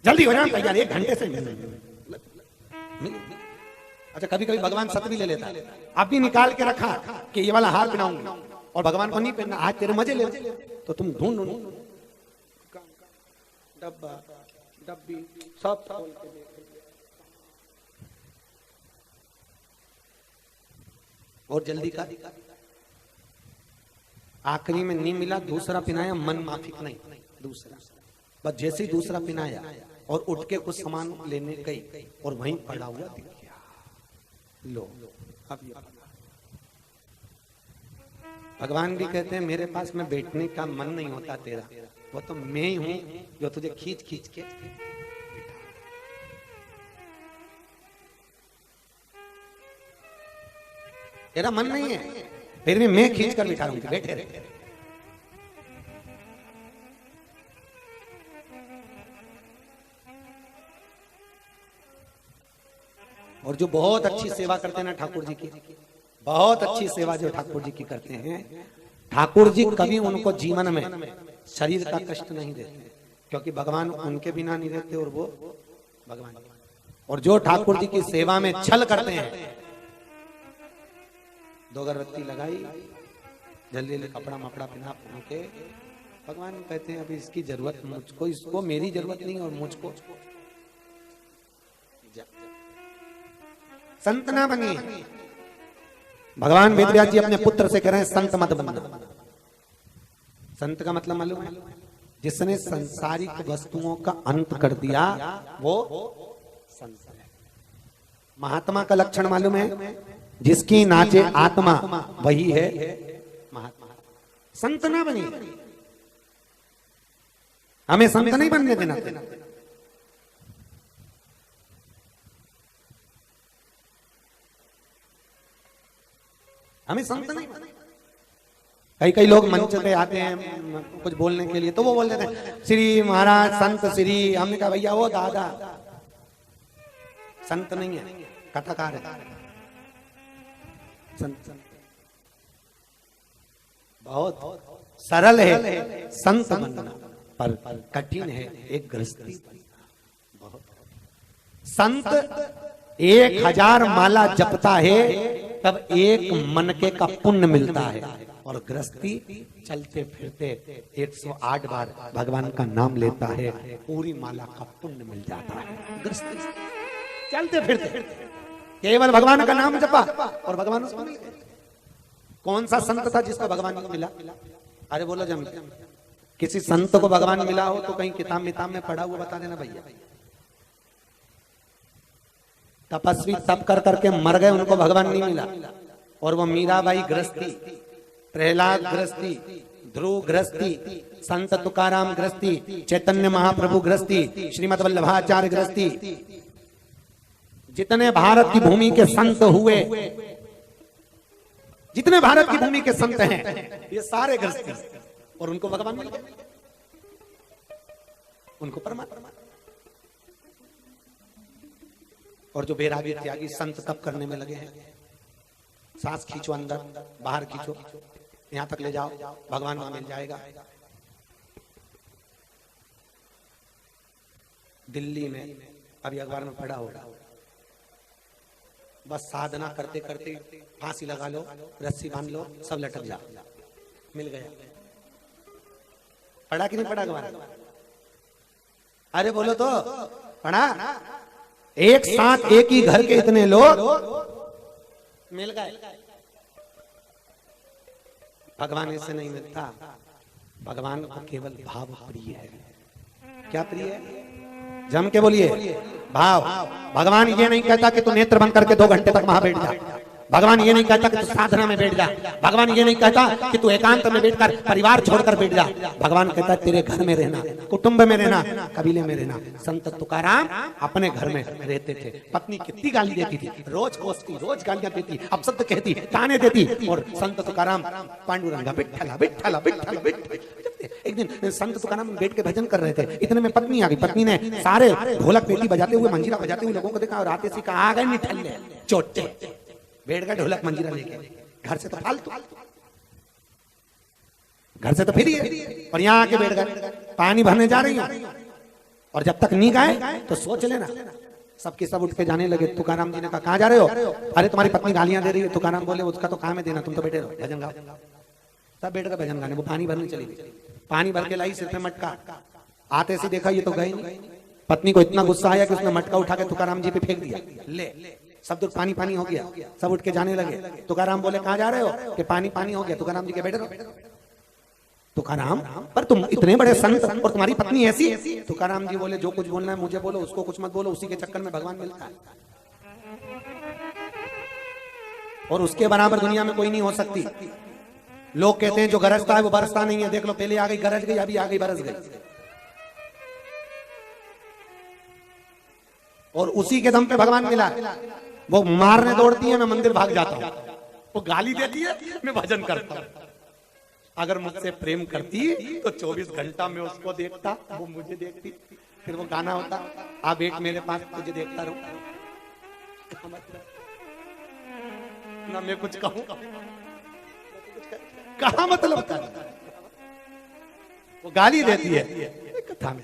जल्दी हो जाना तैयार, 1 घंटे से अच्छा। कभी कभी भगवान सत भी ले लेता है, आप भी निकाल के रखा कि ये वाला हार पहनाऊंगा, और भगवान को नहीं पहनना, आज तेरे मजे ले, तो तुम ढूंढ डब्बा डब्बी सब खोल के और जल्दी का। आखिरी में नहीं मिला, दूसरा पिनाया, मन माफिक नहीं, दूसरा बस जैसे ही दूसरा पिनाया और उठ के कुछ सामान लेने गई और वहीं पड़ा हुआ दिख गया। लो अब ये भगवान भी कहते हैं मेरे पास में बैठने का मन नहीं होता तेरा, वो तो मैं ही हूं जो तुझे खींच खींच के तेरा मन नहीं है, फिर भी मैं खींच कर बिठा रहा हूं, बैठे रहे। और जो बहुत अच्छी सेवा करते हैं ना ठाकुर जी की, बहुत अच्छी सेवा जो ठाकुर जी की करते हैं। ठाकुर जी कभी उनको जीवन में शरीर का कष्ट नहीं देते, क्योंकि भगवान उनके बिना नहीं रहते और वो भगवान। और जो ठाकुर जी की सेवा में छल करते हैं, 2 अगरबत्ती लगाई, जल्दी जल्दी कपड़ा मपड़ा पहना के, भगवान कहते हैं अभी इसकी जरूरत मुझको, इसको मेरी जरूरत नहीं और मुझको। संत ना बनिए। भगवान वेदव्यास जी अपने पुत्र से कह रहे हैं संत मत बनना। संत का मतलब मालूम है? जिसने संसारिक वस्तुओं का अंत कर दिया वो संत है। महात्मा का लक्षण मालूम है? जिसकी नाचे आत्मा वही है महात्मा। संत ना बनिए, हमें संत नहीं बनने देना। हमें संत नहीं। कई लोग मंच पे आते हैं कुछ बोलने के लिए, तो वो बोल देते हैं श्री महाराज संत श्री। हमने कहा भैया वो दादा संत नहीं है, कथाकार है। संत बहुत सरल है संत बनना, पर कठिन है एक गृहस्थी बनना। बहुत संत 1000 माला जपता है तब एक मनके का पुण्य मिलता है, और गृहस्थी चलते फिरते 108 बार भगवान का नाम लेता है, पूरी माला का पुण्य मिल जाता है। गृहस्थी चलते फिरते केवल भगवान का नाम जपा और भगवान उसको मिल गए। कौन सा संत था जिसको भगवान को मिला? अरे बोलो जम। किसी संत को भगवान मिला हो तो कहीं किताब में पढ़ा हुआ बता देना भैया। तपस्वी तप कर करके मर गए, उनको भगवान नहीं मिला। और वो मीराबाई गृहस्थी, प्रहलाद गृहस्थी, ध्रुव गृहस्थी, संत तुकाराम गृहस्थी, चैतन्य महाप्रभु गृहस्थी, श्रीमद वल्लभाचार्य गृहस्थी, जितने भारत की भूमि के संत हुए, जितने भारत की भूमि के संत हैं, ये सारे गृहस्थी। और उनको भगवान मिल गए, उनको परमात्मा। और जो बैरागी त्यागी संत तप करने में लगे हैं, सांस खींचो अंदर बाहर खींचो, यहां तक ले जाओ, भगवान वहां मिल जाएगा। दिल्ली में अभी अखबार में पढ़ा होगा, बस साधना करते करते फांसी लगा लो, रस्सी बांध लो, सब लटक जाओ, मिल गया। पढ़ा कि नहीं पढ़ा अखबार? अरे बोलो तो, पढ़ा? एक साथ एक ही घर के इतने लोग मिल गए। भगवान ऐसे नहीं मिलता। भगवान को केवल भाव प्रिय है। क्या प्रिय है? जम के बोलिए, भाव। भगवान ये नहीं कहता कि तू नेत्र बंद करके 2 घंटे तक वहां बैठ जा। भगवान ये नहीं कहता कि तू साधना में बैठ जा। भगवान ये नहीं कहता कि तू एकांत में बैठकर परिवार छोड़कर बैठ जा। भगवान कहता है तेरे घर में रहना, कुटुंब में रहना, कबीले में रहना। संत तुकाराम अपने घर में रहते थे। पत्नी कितनी गाली देती थी, रोज कोसती, रोज गालियां देती, अपशब्द कहती, ताने देती। और संत तुकाराम पांडुरंगा विठ्ठला विठ्ठला विठ्ठला विठ्ठला। एक दिन संत तुकाराम बैठ के भजन कर रहे थे, इतने में पत्नी आ गई। पत्नी ने सारे ढोलक पेटी बजाते हुए, मंजीरा बजाते हुए लोगों को देखा और आते से कहा आ गए निठल्ले चोटे। बैठ गए ढोलक मंजीरा लेके। घर से तो फालतू, घर से तो फिर और यहाँ आके बैठ गए, पानी भरने जा रही हूं। और जब तक नहीं गए तो सोच लेना। सबके सब उठ के जाने लगे। तुकाराम जी ने कहा कहां जा रहे हो? अरे तुम्हारी पत्नी गालियां दे रही है। तुकाराम बोले उसका तो काम है देना, तुम तो बैठे रहो, भजन गाओ। सब बैठ गए भजन गाने। वो पानी भरने चली गई, पानी भर के लाई, सिर पे मटका। आते से देखा ये तो गई नहीं। पत्नी को इतना गुस्सा आया कि उसने मटका उठा के तुकाराम जी पे फेंक दिया। ले सब दूर पानी पानी हो गया। सब उठ के जाने लगे। तुकाराम बोले कहां जा रहे हो? कि पानी पानी हो गया। तुकाराम जी के बैठे रहो। तुकाराम पर तुम इतने बड़े संत और तुम्हारी पत्नी ऐसी? तुकाराम जी बोले जो कुछ बोलना है मुझे बोलो, उसको कुछ मत बोलो। उसी के चक्कर में भगवान मिलता है और उसके बराबर दुनिया में कोई नहीं हो सकती। लोग कहते हैं जो गरजता है वो बरसता नहीं है। देख लो, पहले आ गई गरज गई, अभी आ गई बरस गई। और उसी के दम पे भगवान मिला। वो मारने दौड़ती है, मैं मंदिर भाग जाता हूं। वो गाली देती है, मैं भजन करता हूं। अगर मुझसे प्रेम करती तो 24 घंटा में उसको देखता, वो मुझे देखती। फिर वो गाना होता, आ बैठ मेरे पास, तुझे देखता रहूं। ना मैं कुछ कहूं, कहा मतलब कर, वो गाली देती है कथा में,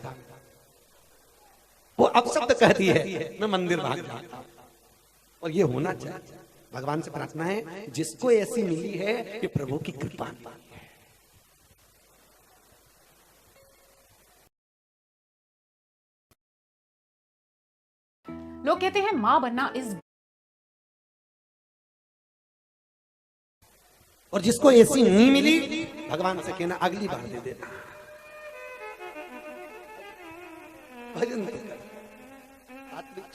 वो अपशब्द कहती है मैं मंदिर भाग जाता। और ये होना चाहिए। भगवान से प्रार्थना है जिसको ऐसी मिली है कि प्रभु की कृपा है। लोग कहते हैं मां बनना इज, और जिसको ऐसी नहीं मिली भगवान से कहना अगली बार दे देना। भजन तो कर, आत्मिक